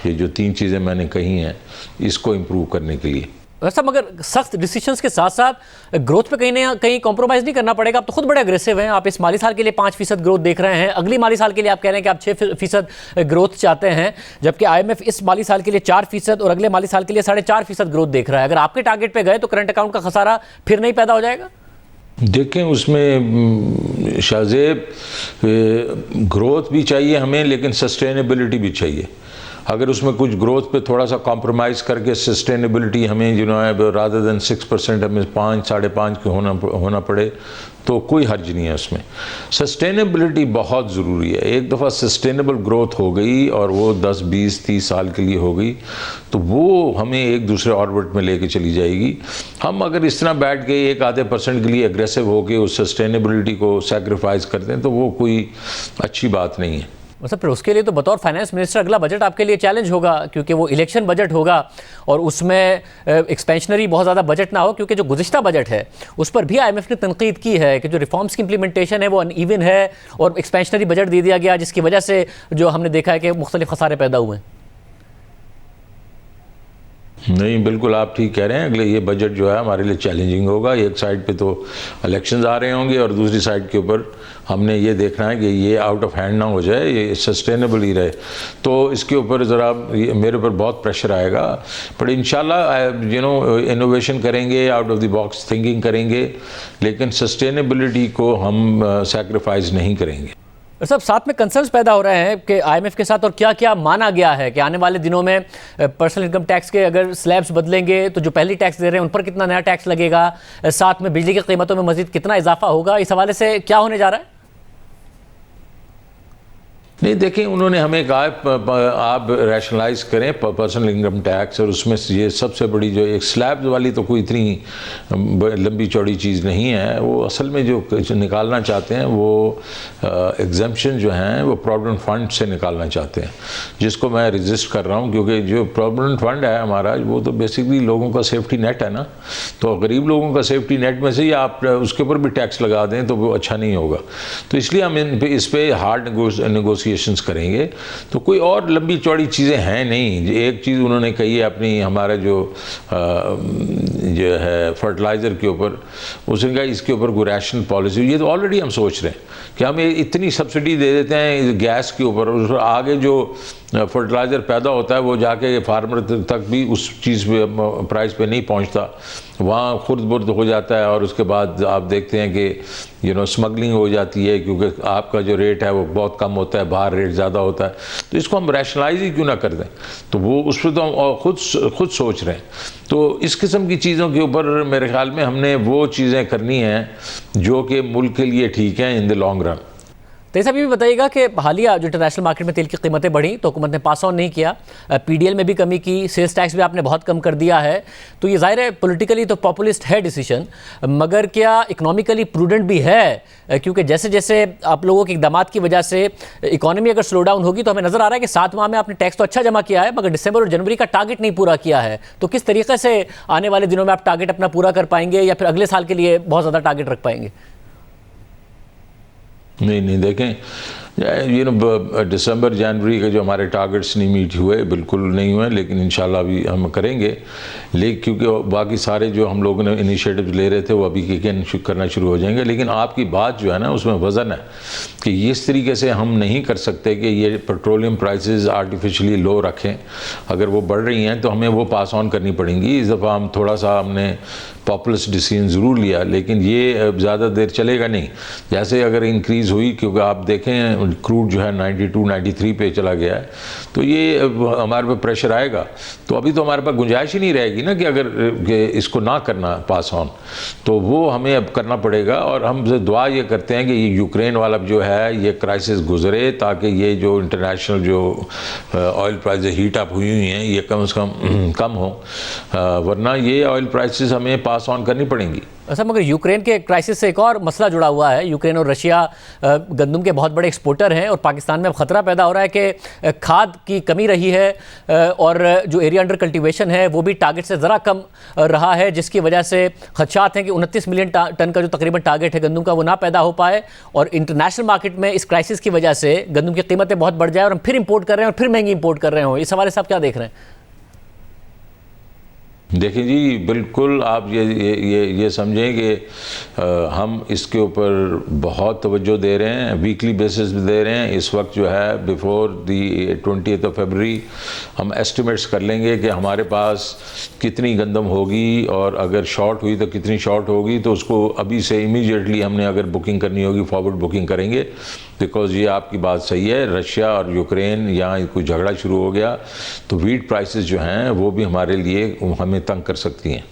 ये जो 3 चीज़ें मैंने कही हैं इसको इम्प्रूव करने के लिए। वैसा मगर सख्त डिसीजंस के साथ साथ ग्रोथ पे कहीं ना कहीं कॉम्प्रोमाइज़ नहीं करना पड़ेगा? आप तो खुद बड़े अग्रेसिव हैं, आप इस माली साल के लिए 5% ग्रोथ देख रहे हैं, अगली माली साल के लिए आप कह रहे हैं कि आप 6% ग्रोथ चाहते हैं, जबकि IMF इस माली साल के लिए 4% और अगले माली साल के लिए 4.5% ग्रोथ देख रहा है। अगर आपके टारगेट पे गए तो करंट अकाउंट का खसारा फिर नहीं पैदा हो जाएगा? देखें, उसमें शाहजेब ग्रोथ भी चाहिए हमें, लेकिन सस्टेनेबिलिटी भी चाहिए। अगर उसमें कुछ ग्रोथ पे थोड़ा सा कॉम्प्रोमाइज़ करके सस्टेनेबिलिटी हमें रादर देन 6% हमें 5-5.5 के होना पड़े तो कोई हर्ज नहीं है उसमें। सस्टेनेबिलिटी बहुत ज़रूरी है। एक दफ़ा सस्टेनेबल ग्रोथ हो गई और वो 10, 20, 30 साल के लिए हो गई तो वो हमें एक दूसरे ऑर्बिट में लेके चली जाएगी। हम अगर इस तरह बैठ के 1-आधे% के लिए एग्रेसिव होकर उस सस्टेनेबिलिटी को सेक्रीफाइस करते हैं तो वो कोई अच्छी बात नहीं है। मतलब फिर उसके लिए तो बतौर फाइनेंस मिनिस्टर अगला बजट आपके लिए चैलेंज होगा, क्योंकि वो इलेक्शन बजट होगा और उसमें एक्सपेंशनरी बहुत ज़्यादा बजट ना हो, क्योंकि जो गुज़िश्ता बजट है उस पर भी IMF ने तनकीद की है कि जो रिफॉर्म्स की इंप्लीमेंटेशन है वो अनइवन है और एक्सपेंशनरी बजट दे दिया गया, जिसकी वजह से जो हमने देखा है कि मुख्तलिफ खसारे पैदा हुए हैं। नहीं, बिल्कुल आप ठीक कह रहे हैं। अगले ये बजट जो है हमारे लिए चैलेंजिंग होगा। एक साइड पे तो इलेक्शंस आ रहे होंगे और दूसरी साइड के ऊपर हमने ये देखना है कि ये आउट ऑफ हैंड ना हो जाए, ये सस्टेनेबल ही रहे। तो इसके ऊपर ज़रा मेरे ऊपर बहुत प्रेशर आएगा, पर इंशाल्लाह इनोवेशन करेंगे, out of the box thinking करेंगे, लेकिन सस्टेनेबिलिटी को हम सेक्रीफाइस नहीं करेंगे। सब साथ में कंसर्न्स पैदा हो रहे हैं कि IMF के साथ और क्या क्या माना गया है कि आने वाले दिनों में पर्सनल इनकम टैक्स के अगर स्लैब्स बदलेंगे तो जो पहली टैक्स दे रहे हैं उन पर कितना नया टैक्स लगेगा, साथ में बिजली की कीमतों में मजीद कितना इजाफा होगा। इस हवाले से क्या होने जा रहा है? नहीं, देखें, उन्होंने हमें कहा आप रैशनलाइज करें पर्सनल इनकम टैक्स, और उसमें ये सबसे बड़ी जो एक स्लैब वाली तो कोई इतनी लंबी चौड़ी चीज़ नहीं है। वो असल में जो निकालना चाहते हैं वो एग्जम्पशन जो हैं वो प्रोविडेंट फंड से निकालना चाहते हैं, जिसको मैं रजिस्ट कर रहा हूँ, क्योंकि जो प्रोविडेंट फंड है हमारा वो तो बेसिकली लोगों का सेफ्टी नेट है ना। तो गरीब लोगों का सेफ्टी नेट में से ही आप उसके ऊपर भी टैक्स लगा दें तो वो अच्छा नहीं होगा। तो इसलिए हम इस पर हार्ड नेगोशिएशंस करेंगे। तो कोई और लंबी चौड़ी चीज़ें हैं नहीं। एक चीज़ उन्होंने कही है अपनी हमारा जो है फर्टिलाइज़र के ऊपर, उसने कहा इसके ऊपर कोई रैशनल पॉलिसी। ये तो ऑलरेडी हम सोच रहे हैं कि हम इतनी सब्सिडी दे देते हैं गैस के ऊपर, और आगे जो फर्टिलाइज़र पैदा होता है वो जाके फार्मर तक भी उस चीज़ पे प्राइस पे नहीं पहुंचता, वहाँ खुर्द बुर्द हो जाता है। और उसके बाद आप देखते हैं कि स्मगलिंग हो जाती है, क्योंकि आपका जो रेट है वो बहुत कम होता है, बाहर रेट ज़्यादा होता है। तो इसको हम रैशनलाइज ही क्यों ना कर दें। तो वो उस पर तो हम खुद सोच रहे हैं। तो इस किस्म की चीज़ों के ऊपर मेरे ख्याल में हमने वो चीज़ें करनी हैं जो कि मुल्क के लिए ठीक हैं इन द लॉन्ग रन। तो ये सब ये भी बताइएगा कि हालिया जो इंटरनेशनल मार्केट में तेल की कीमतें बढ़ी तो हुकूमत ने पास ऑन नहीं किया, पीडीएल में भी कमी की, सेल्स टैक्स भी आपने बहुत कम कर दिया है। तो ये ज़ाहिर है पॉलिटिकली तो पॉपुलिस्ट है डिसीजन, मगर क्या इकोनॉमिकली प्रूडेंट भी है? क्योंकि जैसे जैसे आप लोगों के इक़दामात की वजह से इकॉनमी अगर स्लो डाउन होगी तो हमें नज़र आ रहा है कि 7 माह में आपने टैक्स तो अच्छा जमा किया है मगर दिसंबर और जनवरी का टारगेट नहीं पूरा किया है। तो किस तरीके से आने वाले दिनों में आप टारगेट अपना पूरा कर पाएंगे या फिर अगले साल के लिए बहुत ज़्यादा टारगेट रख पाएंगे? नहीं देखें, दिसंबर जनवरी के जो हमारे टारगेट्स नहीं मीट हुए, बिल्कुल नहीं हुए, लेकिन इंशाल्लाह अभी हम करेंगे। लेकिन क्योंकि बाकी सारे जो हम लोगों ने इनिशिएटिव ले रहे थे वो अभी करना शुरू हो जाएंगे। लेकिन आपकी बात जो है ना उसमें वज़न है कि इस तरीके से हम नहीं कर सकते कि ये पेट्रोलियम प्राइसेस आर्टिफिशियली लो रखें। अगर वो बढ़ रही हैं तो हमें वो पास ऑन करनी पड़ेंगी। इस दफ़ा हम थोड़ा सा हमने पॉपुलिस्ट डिसीजन ज़रूर लिया, लेकिन ये ज़्यादा देर चलेगा नहीं। जैसे अगर इंक्रीज़ हुई, क्योंकि आप देखें क्रूड जो है 92-93 पे चला गया है, तो ये हमारे पे प्रेशर आएगा। तो अभी तो हमारे पास गुंजाइश ही नहीं रहेगी ना कि अगर इसको ना करना पास ऑन, तो वो हमें अब करना पड़ेगा। और हम दुआ ये करते हैं कि ये यूक्रेन वाला जो है ये क्राइसिस गुजरे, ताकि ये जो इंटरनेशनल जो ऑयल प्राइसेस हीट अप हुई हैं ये कम से कम हो, वरना ये ऑयल प्राइसेस हमें पास ऑन करनी पड़ेंगी। अच्छा, मगर यूक्रेन के क्राइसिस से एक और मसला जुड़ा हुआ है। यूक्रेन और रशिया गंदम के बहुत बड़े एक्सपोर्टर हैं और पाकिस्तान में अब ख़तरा पैदा हो रहा है कि खाद की कमी रही है और जो एरिया अंडर कल्टीवेशन है वो भी टारगेट से ज़रा कम रहा है, जिसकी वजह से खदशात हैं कि 29 मिलियन टन का जो तकरीबन टारगेट है गंदम का वो ना पैदा हो पाए और इंटरनेशनल मार्केट में इस क्राइसिस की वजह से गंदम की कीमतें बहुत बढ़ जाए और हम फिर इंपोर्ट कर रहे हैं और फिर महंगी इंपोर्ट कर रहे हो। इस हवाले से आप क्या देख रहे हैं? देखिए जी, बिल्कुल आप ये समझें कि हम इसके ऊपर बहुत तवज्जो दे रहे हैं, वीकली बेसिस पे दे रहे हैं। इस वक्त जो है बिफोर दी 20 फरवरी हम एस्टिमेट्स कर लेंगे कि हमारे पास कितनी गंदम होगी और अगर शॉर्ट हुई तो कितनी शॉर्ट होगी। तो उसको अभी से इमीडिएटली हमने अगर बुकिंग करनी होगी फॉरवर्ड बुकिंग करेंगे, बिकॉज़ ये आपकी बात सही है, रशिया और यूक्रेन यहाँ कोई झगड़ा शुरू हो गया तो वीट प्राइसेस जो हैं वो भी हमारे लिए हमें तंग कर सकती हैं।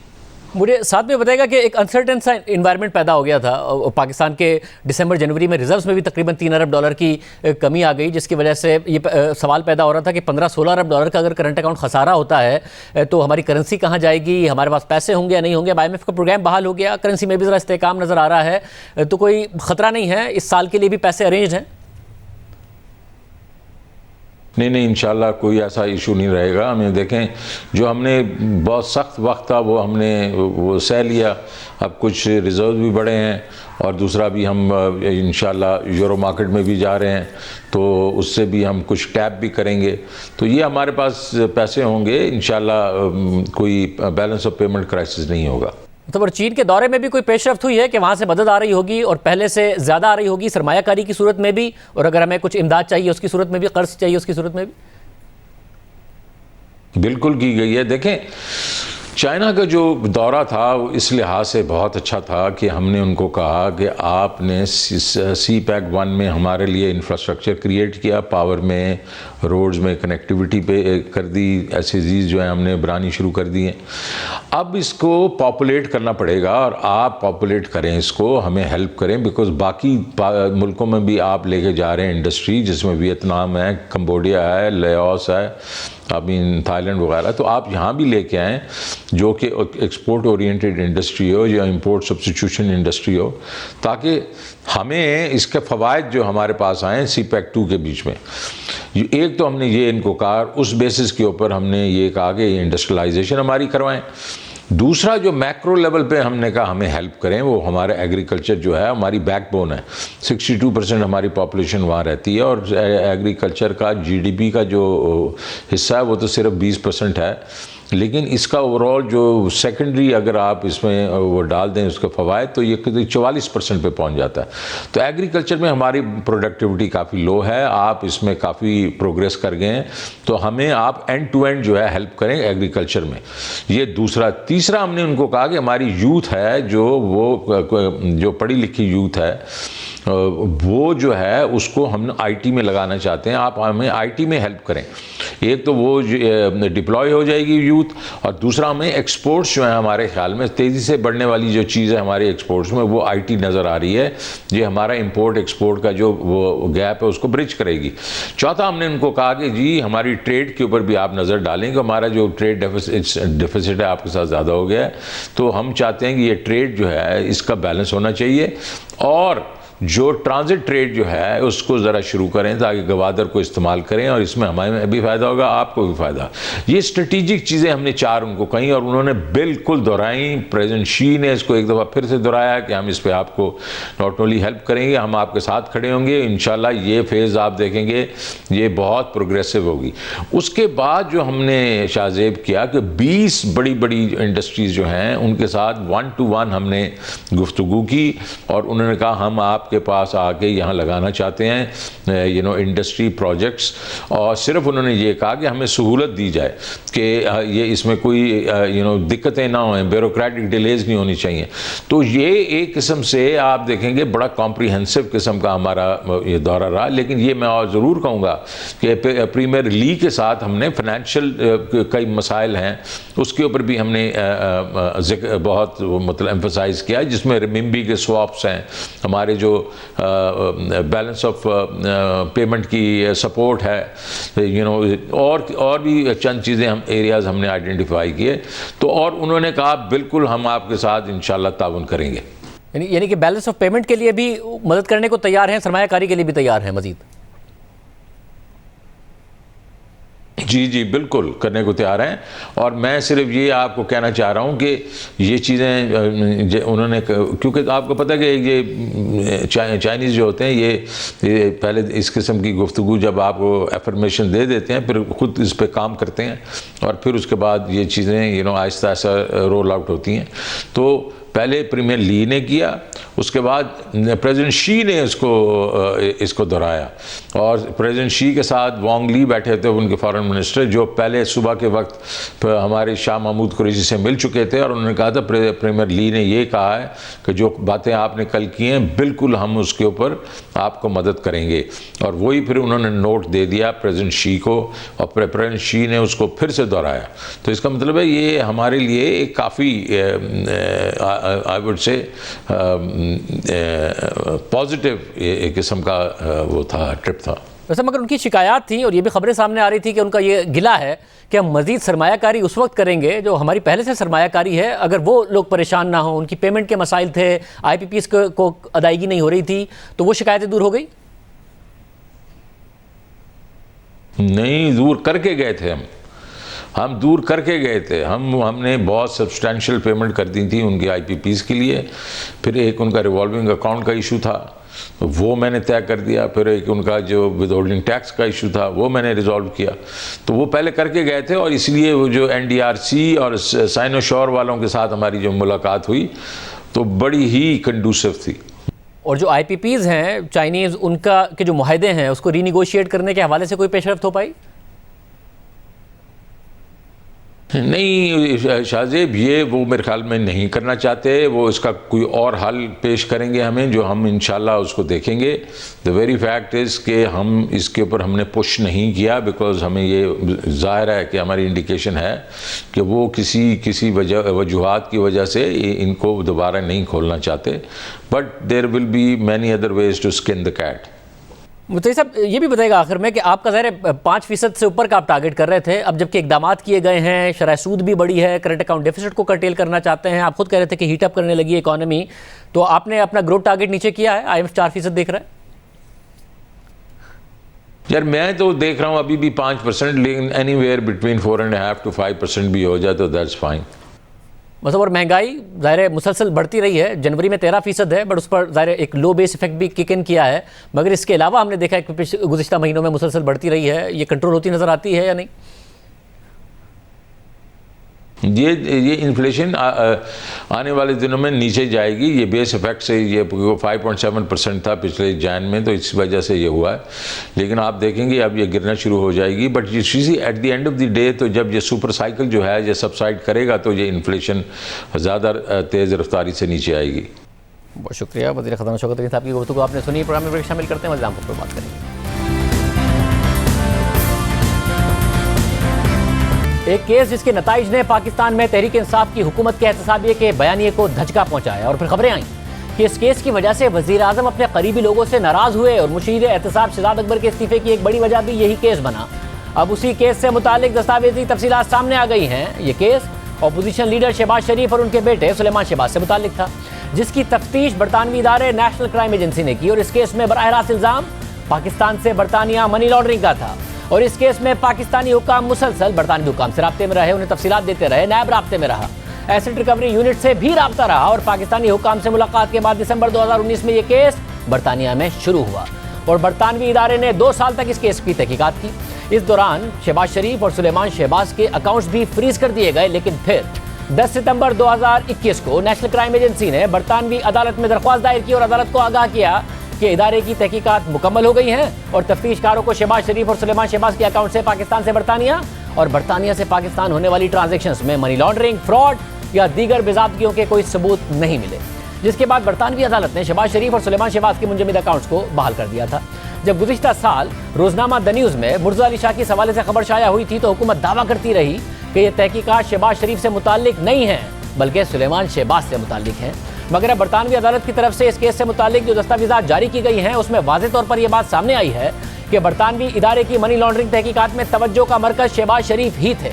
मुझे साथ में बताएगा कि एक अनसर्टेन सा इन्वायरमेंट पैदा हो गया था पाकिस्तान के दिसंबर जनवरी में रिजर्व्स में भी तकरीबन $3 अरब की कमी आ गई, जिसकी वजह से ये सवाल पैदा हो रहा था कि $15-16 अरब का अगर करंट अकाउंट खसारा होता है तो हमारी करेंसी कहाँ जाएगी, हमारे पास पैसे होंगे या नहीं होंगे। IMF का प्रोग्राम बहाल हो गया, करेंसी में भी ज़रा इस्तेहकाम नज़र आ रहा है, तो कोई ख़तरा नहीं है? इस साल के लिए भी पैसे अरेंज हैं? नहीं, इंशाल्लाह कोई ऐसा इशू नहीं रहेगा। हमें देखें, जो हमने बहुत सख्त वक्त था वो सह लिया। अब कुछ रिज़र्व भी बढ़े हैं और दूसरा भी हम इंशाल्लाह यूरो मार्केट में भी जा रहे हैं, तो उससे भी हम कुछ टैप भी करेंगे। तो ये हमारे पास पैसे होंगे इंशाल्लाह, कोई बैलेंस ऑफ पेमेंट क्राइसिस नहीं होगा। तो और चीन के दौरे में भी कोई पेशरफ्त हुई है कि वहाँ से मदद आ रही होगी और पहले से ज़्यादा आ रही होगी, सरमायाकारी की सूरत में भी, और अगर हमें कुछ इमदाद चाहिए उसकी सूरत में भी, कर्ज चाहिए उसकी सूरत में भी? बिल्कुल की गई है। देखें, चाइना का जो दौरा था इस लिहाज से बहुत अच्छा था कि हमने उनको कहा कि आपने CPEC 1 में हमारे लिए इंफ्रास्ट्रक्चर क्रिएट किया, पावर में, रोड्स में कनेक्टिविटी पे कर दी, SEZs जो है हमने बनानी शुरू कर दी हैं। अब इसको पॉपुलेट करना पड़ेगा और आप पॉपुलेट करें इसको, हमें हेल्प करें, बिकॉज़ बाकी मुल्कों में भी आप लेके जा रहे हैं इंडस्ट्री, जिसमें वियतनाम है, कंबोडिया है, लाओस है, अभी थाईलैंड वगैरह। तो आप यहाँ भी लेके आएँ जो कि एक्सपोर्ट ओरिएंटेड इंडस्ट्री हो या इंपोर्ट सब्स्टिट्यूशन इंडस्ट्री हो, ताकि हमें इसके फ़वाइद जो हमारे पास आएँ CPEC 2 के बीच में। एक तो हमने ये इनको कहा, उस बेसिस के ऊपर हमने ये कहा कि इंडस्ट्रियलाइजेशन हमारी करवाएं। दूसरा जो मैक्रो लेवल पे हमने कहा हमें हेल्प करें, वो हमारे एग्रीकल्चर जो है हमारी बैकबोन है। 62% हमारी पॉपुलेशन वहाँ रहती है और एग्रीकल्चर का GDP का जो हिस्सा है वो तो सिर्फ 20% है। लेकिन इसका ओवरऑल जो सेकेंडरी अगर आप इसमें वो डाल दें उसके फ़वाइद तो ये 44% पे पहुंच जाता है। तो एग्रीकल्चर में हमारी प्रोडक्टिविटी काफ़ी लो है, आप इसमें काफ़ी प्रोग्रेस कर गए हैं, तो हमें आप एंड टू एंड जो है हेल्प करें एग्रीकल्चर में। ये दूसरा। तीसरा हमने उनको कहा कि हमारी यूथ है जो पढ़ी लिखी यूथ है वो जो है उसको हम आईटी में लगाना चाहते हैं, आप हमें आईटी में हेल्प करें। एक तो वो डिप्लॉय हो जाएगी यूथ, और दूसरा हमें एक्सपोर्ट्स जो है हमारे ख्याल में तेज़ी से बढ़ने वाली जो चीज़ है हमारे एक्सपोर्ट्स में वो आईटी नज़र आ रही है, ये हमारा इंपोर्ट एक्सपोर्ट का जो वो गैप है उसको ब्रिज करेगी। चौथा हमने उनको कहा कि जी हमारी ट्रेड के ऊपर भी आप नज़र डालें कि हमारा जो ट्रेड डेफिसिट है आपके साथ ज़्यादा हो गया है, तो हम चाहते हैं कि ये ट्रेड जो है इसका बैलेंस होना चाहिए, और जो ट्रांजिट ट्रेड जो है उसको ज़रा शुरू करें ताकि गवादर को इस्तेमाल करें, और इसमें हमें भी फ़ायदा होगा, आपको भी फ़ायदा। ये स्ट्रेटेजिक चीज़ें हमने 4 उनको कहीं और उन्होंने बिल्कुल दोहराई। प्रेसिडेंट शी ने इसको एक दफ़ा फिर से दोहराया कि हम इस पर आपको नॉट ओनली हेल्प करेंगे, हम आपके साथ खड़े होंगे। इंशाल्लाह ये फेज़ आप देखेंगे ये बहुत प्रोग्रेसिव होगी। उसके बाद जो हमने शाहजेब किया कि 20 बड़ी बड़ी इंडस्ट्रीज़ जो हैं उनके साथ 1-to-1 हमने गुफ्तगू की, और उन्होंने कहा हम आप के पास आके यहाँ लगाना चाहते हैं इंडस्ट्री प्रोजेक्ट्स, और सिर्फ उन्होंने ये कहा कि हमें सहूलत दी जाए कि ये इसमें कोई दिक्कतें ना हों, ब्यूरोक्रेटिक डिलेज नहीं होनी चाहिए। तो ये एक किस्म से आप देखेंगे बड़ा कॉम्प्रिहेंसिव किस्म का हमारा ये दौरा रहा। लेकिन ये मैं और ज़रूर कहूँगा कि प्रीमियर लीग के साथ हमने फाइनेंशियल कई मसाइल हैं उसके ऊपर भी हमने बहुत मतलब एम्फसाइज़ किया, जिसमें रिमिम्बी के स्वैप्स हैं, हमारे जो बैलेंस ऑफ पेमेंट की सपोर्ट है, और भी चंद चीज़ें हम एरियाज़ हमने आइडेंटिफाई किए। तो और उन्होंने कहा बिल्कुल हम आपके साथ इंशाल्लाह ताउन करेंगे। यानी कि बैलेंस ऑफ पेमेंट के लिए भी मदद करने को तैयार हैं, सरमायाकारी के लिए भी तैयार हैं मजीद? जी बिल्कुल करने को तैयार हैं। और मैं सिर्फ ये आपको कहना चाह रहा हूँ कि ये चीज़ें उन्होंने, क्योंकि आपको पता है कि ये चाइनीज़ जो होते हैं ये पहले इस किस्म की गुफ्तगू जब आपको एफर्मेशन दे देते हैं फिर ख़ुद इस पर काम करते हैं, और फिर उसके बाद ये चीज़ें आहिस्ता आहिस्ता रोल आउट होती हैं। तो पहले प्रीमियर ली ने किया, उसके बाद प्रेसिडेंट शी ने इसको दोहराया, और प्रेसिडेंट शी के साथ वांग ली बैठे थे उनके फॉरेन मिनिस्टर, जो पहले सुबह के वक्त हमारे शाह महमूद कुरैशी से मिल चुके थे, और उन्होंने कहा था प्रीमियर ली ने ये कहा है कि जो बातें आपने कल की हैं बिल्कुल हम उसके ऊपर आपको मदद करेंगे। और वही फिर उन्होंने नोट दे दिया प्रेसिडेंट शी को, और प्रेसिडेंट शी ने उसको फिर से दोहराया। तो इसका मतलब है ये हमारे लिए एक काफ़ी आई वुड से पॉजिटिव एक किस्म का वो था, ट्रिप था। वैसे मगर उनकी शिकायत थी, और ये भी खबरें सामने आ रही थी कि उनका ये गिला है कि हम मज़ीद सरमायाकारी उस वक्त करेंगे जो हमारी पहले से सरमायाकारी है, अगर वो लोग परेशान ना हो। उनकी पेमेंट के मसाइल थे, IPPs को अदायगी नहीं हो रही थी, तो वो शिकायतें दूर हो गई? नहीं, दूर करके गए थे हम दूर करके गए थे। हमने बहुत सब्सटैंशियल पेमेंट कर दी थी उनकी IPPs के लिए। फिर एक उनका रिवॉल्विंग अकाउंट का इशू था, तो वो मैंने तय कर दिया। फिर एक उनका जो विदहोल्डिंग टैक्स का इशू था वो मैंने रिजॉल्व किया। तो वो पहले करके गए थे, और इसलिए वो जो NDRC और साइनोशोर वालों के साथ हमारी जो मुलाकात हुई तो बड़ी ही कंडूसिव थी। और जो IPPs हैं चाइनीज़, उनका के जो मुआहदे हैं उसको रीनिगोशिएट करने के हवाले से कोई पेशरफ्त हो पाई? नहीं शाहजेब, ये वो मेरे ख्याल में नहीं करना चाहते। वो इसका कोई और हल पेश करेंगे हमें, जो हम इंशाल्लाह उसको देखेंगे। द वेरी फैक्ट इज़ कि हम इसके ऊपर हमने पुश नहीं किया, बिकॉज हमें ये ज़ाहिर है कि हमारी इंडिकेशन है कि वो किसी वजूहात की वजह से इनको दोबारा नहीं खोलना चाहते। But there will be many other ways to skin the cat. मुझे साहब ये भी बताएगा आखिर में कि आपका ज़ाहिर 5% से ऊपर का आप टारगेट कर रहे थे, अब जबकि इकदामात किए गए हैं, शरह सूद भी बढ़ी है, करंट अकाउंट डेफिसिट को कर्टेल करना चाहते हैं, आप खुद कह रहे थे कि हीट अप करने लगी है इकॉनमी, तो आपने अपना ग्रोथ टारगेट नीचे किया है। IMF 4% देख रहा है। यार मैं तो देख रहा हूँ अभी भी 5%, लेकिन एनीवेयर बिटवीन 4.5 to 5% भी हो जाए तो दैट्स फाइन। मतलब और महंगाई ज़ाहिर मुसलसल बढ़ती रही है, जनवरी में 13% है, बट उस पर ज़ाहिर एक लो बेस इफेक्ट भी किक इन किया है, मगर इसके अलावा हमने देखा है कि गुज़िश्ता महीनों में मुसलसल बढ़ती रही है। ये कंट्रोल होती नज़र आती है या नहीं? ये इन्फ्लेशन आने वाले दिनों में नीचे जाएगी। ये बेस इफेक्ट से ये 5.7% था पिछले जैन में, तो इस वजह से ये हुआ है। लेकिन आप देखेंगे अब ये गिरना शुरू हो जाएगी। बट ये चीज़ at the end of the day, तो जब ये सुपर साइकिल जो है ये सबसाइड करेगा तो ये इन्फ्लेशन ज़्यादा तेज़ रफ्तारी से नीचे आएगी। बहुत शुक्रिया वज़ीर ख़ज़ाना शौकत तरीन साहब की गुफ्तगू आपने सुनी। प्रोग्राम में शामिल करते हैं, मज़ीद पर बात करेंगे। एक केस जिसके नताइज ने पाकिस्तान में तहरीक इंसाफ की हुकूमत के एहतसाबिये के बयानिए को धचका पहुंचाया और फिर खबरें आईं कि इस केस की वजह से वज़ीर आज़म अपने करीबी लोगों से नाराज़ हुए और मुशीर एहतसाब शहजाद अकबर के इस्तीफे की एक बड़ी वजह भी यही केस बना। अब उसी केस से मुतालिक दस्तावेजी तफसीलात सामने आ गई हैं। ये केस अपोजिशन लीडर शहबाज शरीफ और उनके बेटे सुलेमान शहबाज से मुतालिक था, जिसकी तफ्तीश बरतानवी इदारे नेशनल क्राइम एजेंसी ने की और इस केस में बराह रास्त इल्ज़ाम पाकिस्तान से बरतानिया मनी लॉन्ड्रिंग का था। और इस केस में पाकिस्तानी हुक्काम मुसलसल बरतानवी हुक्काम से राब्ते में रहे, उन्हें तफसीलात देते रहे, नैब राब्ते में रहा, एसिड रिकवरी यूनिट से भी राब्ता रहा और पाकिस्तानी हुक्काम से मुलाकात के बाद दिसंबर 2019 में ये केस बरतानिया में शुरू हुआ और बरतानवी इदारे ने 2 साल तक इस केस की तहकीकात की। इस दौरान शहबाज शरीफ और सुलेमान शहबाज के अकाउंट्स भी फ्रीज कर दिए गए। लेकिन फिर 10 सितंबर 2021 को नेशनल क्राइम एजेंसी ने बरतानवी अदालत में दरख्वास्त दायर की और अदालत को आगाह किया कि इदारे की तहकीकात मुकम्मल हो गई हैं और तफ्तीशकारों को शहबाज शरीफ और सुलेमान शहबाज के अकाउंट से पाकिस्तान से बरतानिया और बरतानिया से पाकिस्तान होने वाली ट्रांजैक्शंस में मनी लॉन्ड्रिंग, फ्रॉड या दीगर बेज़ाब्तियों के कोई सबूत नहीं मिले। जिसके बाद बरतानवी अदालत ने शहबाज शरीफ और सुलेमान शहबाज के मुंजमद अकाउंट्स को बहाल कर दिया था। जब गुज़िश्ता साल रोजनामा द न्यूज़ में मुर्तज़ा अली शाह की हवाले से खबर शाया हुई थी तो हुकूमत दावा करती रही कि यह तहकीकात शहबाज शरीफ से मुताल्लिक नहीं है बल्कि सुलेमान शहबाज से मुताल्लिक हैं। मगर बरतानवी अदालत की तरफ से इस केस से मुताल्लिक जो दस्तावेज़ात जारी की गई हैं उसमें वाज़ेह तौर पर यह बात सामने आई है कि बरतानवी इदारे की मनी लॉन्ड्रिंग तहकीकात में तवज्जो का मरकज़ शहबाज शरीफ ही थे।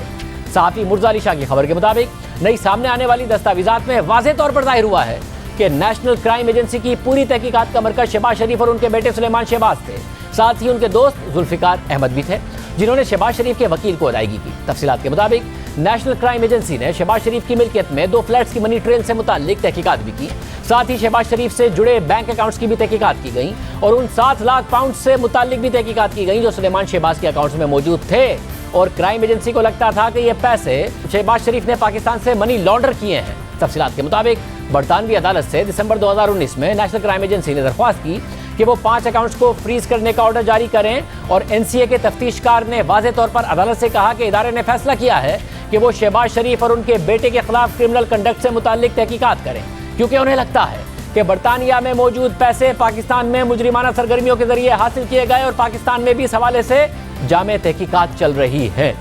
सहाफ़ी मुर्तज़ा अली शाह की खबर के मुताबिक नई सामने आने वाली दस्तावेज़ात में वाज़ेह तौर पर ज़ाहिर हुआ है कि नेशनल क्राइम एजेंसी की पूरी तहकीकात का मरकज़ शहबाज शरीफ और उनके बेटे सुलेमान शहबाज थे। साथ ही उनके दोस्त जुल्फ़िकार अहमद भी थे जिन्होंने शहबाज शरीफ के वकील को अदायगी की। तफसीलात के मुताबिक नेशनल क्राइम एजेंसी ने शहबाज शरीफ की मिल्कियत में 2 फ्लैट्स की मनी ट्रेल से मुताल्लिक तहकीकात भी की। साथ ही शहबाज शरीफ से जुड़े बैंक अकाउंट्स की भी तहकीकात की गई और उन 7 लाख पाउंड से मुताल्लिक भी तहकीकात की गई जो सुलेमान शहबाज के अकाउंट्स में मौजूद थे। और क्राइम एजेंसी को लगता था कि ये पैसे शहबाज शरीफ ने पाकिस्तान से मनी लॉन्डर किए हैं। तफसीलात के मुताबिक बरतानवी अदालत से दिसंबर 2019 में नेशनल क्राइम एजेंसी ने दरख्वास्त की कि वो 5 अकाउंट्स को फ्रीज करने का ऑर्डर जारी करें और एनसीए के तफ्तीशकार ने वाज़ेह तौर पर अदालत से कहा कि इदारे ने फैसला किया है कि वो शहबाज शरीफ और उनके बेटे के खिलाफ क्रिमिनल कंडक्ट से मुताल्लिक तहकीकात करें, क्योंकि उन्हें लगता है कि बरतानिया में मौजूद पैसे पाकिस्तान में मुजरिमाना सरगर्मियों के जरिए हासिल किए गए और पाकिस्तान में भी इस हवाले से जामे तहकीकात चल रही है।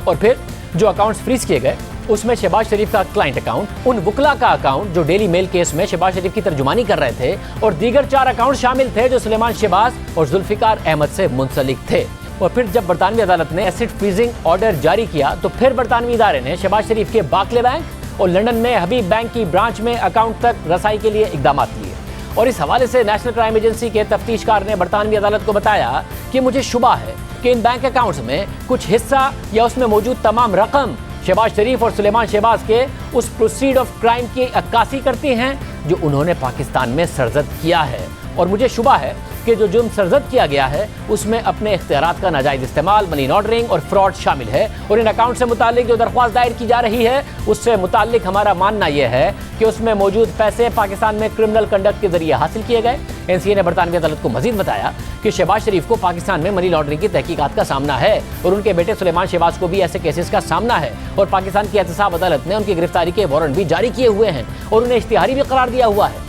और फिर जो अकाउंट्स फ्रीज किए गए उसमें शहबाज शरीफ का क्लाइंट अकाउंट, उन वकला का अकाउंट जो डेली मेल केस में शहबाज शरीफ की तर्जुमानी कर रहे थे और दीगर 4 अकाउंट शामिल थे जो सुलेमान शहबाज और जुल्फ़िकार अहमद से मुंसलिक थे। और फिर जब बरतानवी अदालत ने एसिड फ्रीजिंग ऑर्डर जारी किया तो फिर बरतानवी इदारे ने शहबाज शरीफ के बार्कले बैंक और लंदन में हबीब बैंक की ब्रांच में अकाउंट तक रसाई के लिए इकदाम लिए। और इस हवाले से नेशनल क्राइम एजेंसी के तफ्तीशकार ने बरतानवी अदालत को बताया कि मुझे शुबा है कि इन बैंक अकाउंट्स में कुछ हिस्सा या उसमें मौजूद तमाम रकम शहबाज शरीफ और सुलेमान शहबाज के उस प्रोसीड ऑफ क्राइम की अक्कासी करती हैं जो उन्होंने पाकिस्तान में सरजद किया है। और मुझे शुबा है कि जो जुर्म सरजद किया गया है उसमें अपने इख्तियारात का नाजायज़ इस्तेमाल, मनी लॉन्ड्रिंग और फ्रॉड शामिल है। और इन अकाउंट से मुतालिक जो दरख्वास्त दायर की जा रही है उससे मुतालिक हमारा मानना यह है कि उसमें मौजूद पैसे पाकिस्तान में क्रिमिनल कंडक्ट के जरिए हासिल किए गए। एनसीए ने बरतानवी अदालत को मजीद बताया कि शहबाज शरीफ को पाकिस्तान में मनी लॉन्ड्रिंग की तहकीकात का सामना है और उनके बेटे सुलेमान शहबाज को भी ऐसे केसेस का सामना है और पाकिस्तान की एहतसाब अदालत ने उनकी गिरफ्तारी के वारंट भी जारी किए हुए हैं और उन्हें इश्तिहारी भी करार दिया हुआ है।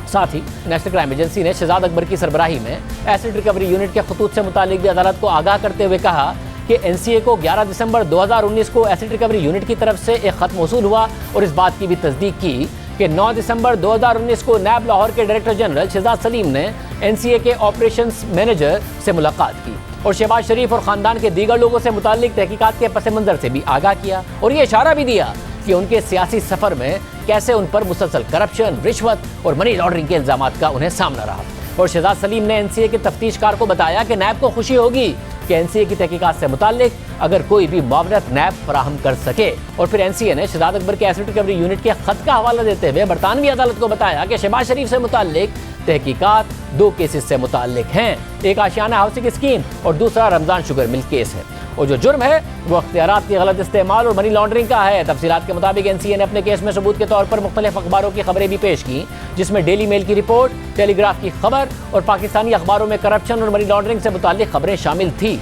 साथ ही नेशनल क्राइम एजेंसी ने शहजाद अकबर की सरबराही में एसिड रिकवरी यूनिट के खतूत से मुतालिक भी अदालत को आगाह करते हुए कहा कि एनसीए को 11 दिसंबर 2019 को एसिड रिकवरी यूनिट की तरफ से एक खत मौसूल हुआ और इस बात की भी तस्दीक की कि 9 दिसंबर 2019 को नैब लाहौर के डायरेक्टर जनरल शहजाद सलीम ने एनसीए के ऑपरेशंस मैनेजर से मुलाकात की और शहबाज शरीफ और ख़ानदान के दीगर लोगों से मुतालिक तहकीकात के पस मंज़र से भी आगाह किया और ये इशारा भी दिया कि उनके सियासी सफ़र में कैसे उन पर मुसलसल करप्शन, रिश्वत और मनी लॉन्ड्रिंग के इल्ज़ामात का उन्हें सामना रहा। और शहजाद सलीम ने एनसीए के तफ्तीशकार को बताया कि नैब को खुशी होगी कि एनसीए की तहकीकात से मुताल्लिक अगर कोई भी मुआवनत नैब फराहम कर सके। और फिर एनसीए ने शहजाद अकबर के एसिड रिकवरी यूनिट के खत का हवाला देते हुए बरतानवी अदालत को बताया कि शहबाज शरीफ से मुताल्लिक तहकीकात 2 केसेस से मुताल्लिक हैं, एक आशियाना हाउसिंग स्कीम और दूसरा रमज़ान शुगर मिल केस है। और जो जुर्म है वो अख्तियारात की गलत इस्तेमाल और मनी लॉन्ड्रिंग का है। तफसीलात के मुताबिक एनसीए ने अपने केस में सबूत के तौर पर मुख्तलिफ अखबारों की खबरें भी पेश की, जिसमें डेली मेल की रिपोर्ट, टेलीग्राफ की खबर और पाकिस्तानी अखबारों में करप्शन और मनी लॉन्ड्रिंग से मुताल्लिक खबरें शामिल थी।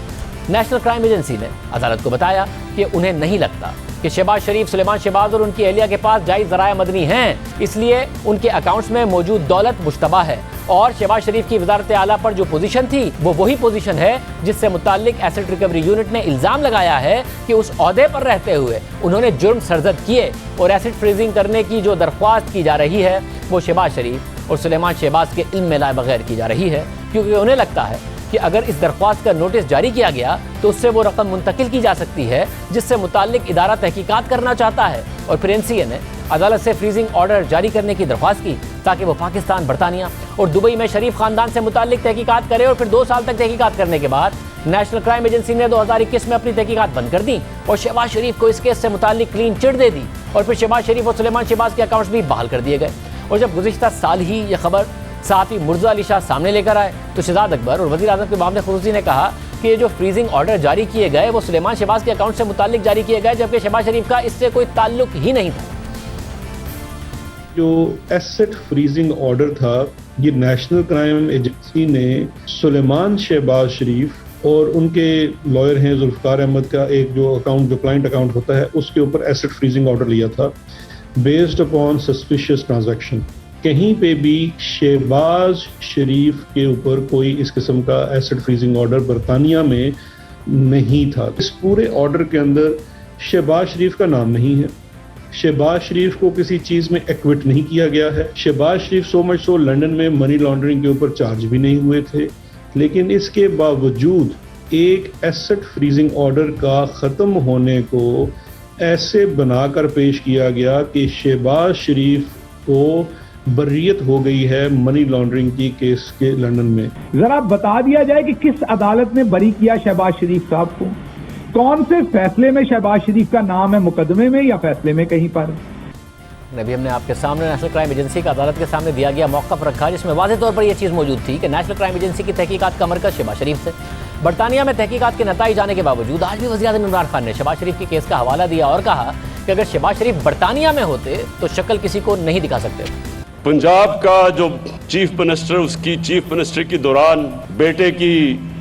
नेशनल क्राइम एजेंसी ने अदालत को बताया कि उन्हें नहीं लगता कि शहबाज शरीफ, सुलेमान शहबाज और उनकी एहलिया के पास जायज़ ज़राए मदनी हैं, इसलिए उनके अकाउंट्स में मौजूद दौलत मुश्तबा है। और शहबाज शरीफ की वजारत आला पर जो पोजीशन थी वो वही पोजीशन है जिससे मुताल्लिक एसेट रिकवरी यूनिट ने इल्ज़ाम लगाया है कि उस ओहदे पर रहते हुए उन्होंने जुर्म सरजद किए और एसेट फ्रीजिंग करने की जो दरख्वास्त की जा रही है वो शहबाज शरीफ और सुलेमान शहबाज के इल्म में लाए बगैर की जा रही है, क्योंकि उन्हें लगता है कि अगर इस दरख्वास्त का नोटिस जारी किया गया तो उससे वो रकम मुंतकिल की जा सकती है जिससे मुताल्लिक इदारा तहकीकात करना चाहता है। और फिर एनसीए ने अदालत से फ्रीजिंग ऑर्डर जारी करने की दरख्वास्त की ताकि वो पाकिस्तान, बरतानिया और दुबई में शरीफ खानदान से मुताल्लिक तहकीकात करे। और फिर 2 साल तक तहकीकात करने के बाद नेशनल क्राइम एजेंसी ने 2021 में अपनी तहकीकात बंद कर दी और शहबाज शरीफ को इस केस से मुताल्लिक क्लीन चिट दे दी। और फिर शहबाज शरीफ और सुलेमान शहबाज के अकाउंट्स भी बहाल कर दिए गए। और जब गुज़िश्ता साल ही ये खबर साथ ही मुर्जा अली शाह सामने लेकर आए तो शहजाद अकबर और वज़ीर आज़म के मामले खुसूसी ने कहा कि ये जो फ्रीजिंग ऑर्डर जारी किए गए वो सुलेमान शहबाज के अकाउंट से मुताल्लिक जारी किए गए, जबकि शहबाज शरीफ का इससे कोई ताल्लुक ही नहीं था। जो एसेट फ्रीजिंग ऑर्डर था ये नेशनल क्राइम एजेंसी ने सुलेमान शहबाज शरीफ और उनके लॉयर हैं जुल्फकार अहमद का एक जो अकाउंट, जो क्लाइंट अकाउंट होता है, उसके ऊपर एसेट फ्रीजिंग ऑर्डर लिया था बेस्ड अपॉन सस्पिशियस ट्रांजैक्शन। कहीं पे भी शहबाज शरीफ के ऊपर कोई इस किस्म का एसेट फ्रीजिंग ऑर्डर बरतानिया में नहीं था। इस पूरे ऑर्डर के अंदर शहबाज शरीफ का नाम नहीं है, शहबाज शरीफ को किसी चीज़ में एक्विट नहीं किया गया है। शहबाज शरीफ सो मच सो लंदन में मनी लॉन्ड्रिंग के ऊपर चार्ज भी नहीं हुए थे, लेकिन इसके बावजूद एक एसेट फ्रीजिंग ऑर्डर का ख़त्म होने को ऐसे बनाकर पेश किया गया कि शहबाज शरीफ को बर्रियत हो गई है मनी लॉन्ड्रिंग की केस के लंदन में। जरा बता दिया जाए कि किस अदालत ने बरी किया शहबाज शरीफ साहब को, कौन से फैसले में शहबाज शरीफ का नाम है, मुकदमे में या फैसले में कहीं पर? अभी हमने आपके सामने नेशनल क्राइम एजेंसी का अदालत के सामने दिया गया मौक़िफ़ रखा, जिसमें वाज़ेह तौर पर यह चीज़ मौजूद थी कि नेशनल क्राइम एजेंसी की तहकीकात का मरकज़ शहबाज शरीफ से। बरतानिया में तहकीकात के नताइज आने के बावजूद आज भी वज़ीर आज़म इमरान खान ने शहबाज शरीफ के केस का हवाला दिया और कहा कि अगर शहबाज शरीफ बरतानिया में होते तो शक्ल किसी को नहीं दिखा सकते। पंजाब का जो चीफ मिनिस्टर, उसकी चीफ मिनिस्टर के दौरान बेटे की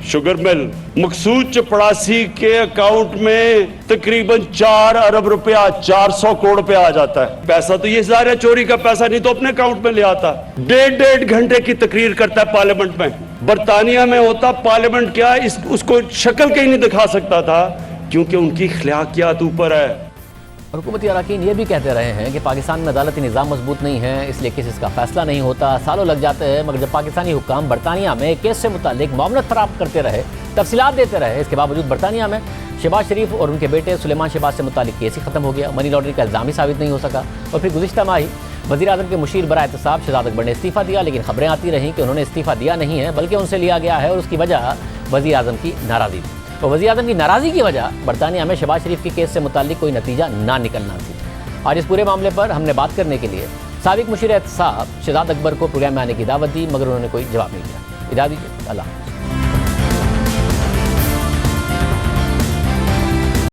शुगर मिल मकसूद चपड़ासी के अकाउंट में तकरीबन 4 अरब रुपया, 400 करोड़ रुपया आ जाता है। पैसा तो ये ज़ाहिर है चोरी का पैसा नहीं तो अपने अकाउंट में ले आता। 1.5 घंटे की तकरीर करता है पार्लियामेंट में। बरतानिया में होता पार्लियामेंट क्या उसको शक्ल कहीं नहीं दिखा सकता था, क्योंकि उनकी अखलाकियात ऊपर है। और हुकूमती अरकान ये भी कहते रहे हैं कि पाकिस्तान में अदालती निज़ाम मजबूत नहीं है, इसलिए केस का फैसला नहीं होता, सालों लग जाते हैं। मगर जब पाकिस्तानी हुक्काम बरतानिया में केस से मुतालिक मामलत फराहम करते रहे, तफसीलात देते रहे, इसके बावजूद बरतानिया में शहबाज शरीफ और उनके बेटे सुलेमान शहबाज से मुतालिक केस ही खत्म हो गया, मनी लॉन्ड्रिंग का इल्ज़ाम ही साबित नहीं हो सका। और फिर गुज़िश्ता माही वज़ीर आज़म के मुशीर बराए एहतसाब शहजाद अकबर ने इस्तीफ़ा दिया, लेकिन खबरें आती रहीं कि उन्होंने इस्तीफ़ा दिया नहीं है बल्कि उनसे लिया गया है और उसकी वजह वज़ीर आज़म की नाराज़गी थी। तो वज़ीर आज़म की नाराज़गी की वजह बरतानिया में शहबाज शरीफ के केस से मुतालिक कोई नतीजा ना निकलना थी। आज इस पूरे मामले पर हमने बात करने के लिए साबिक मुशीर एहतसाब शहजाद अकबर को प्रोग्राम में आने की दावत दी, मगर उन्होंने कोई जवाब नहीं दिया। इजाज़त दीजिए, अल्लाह।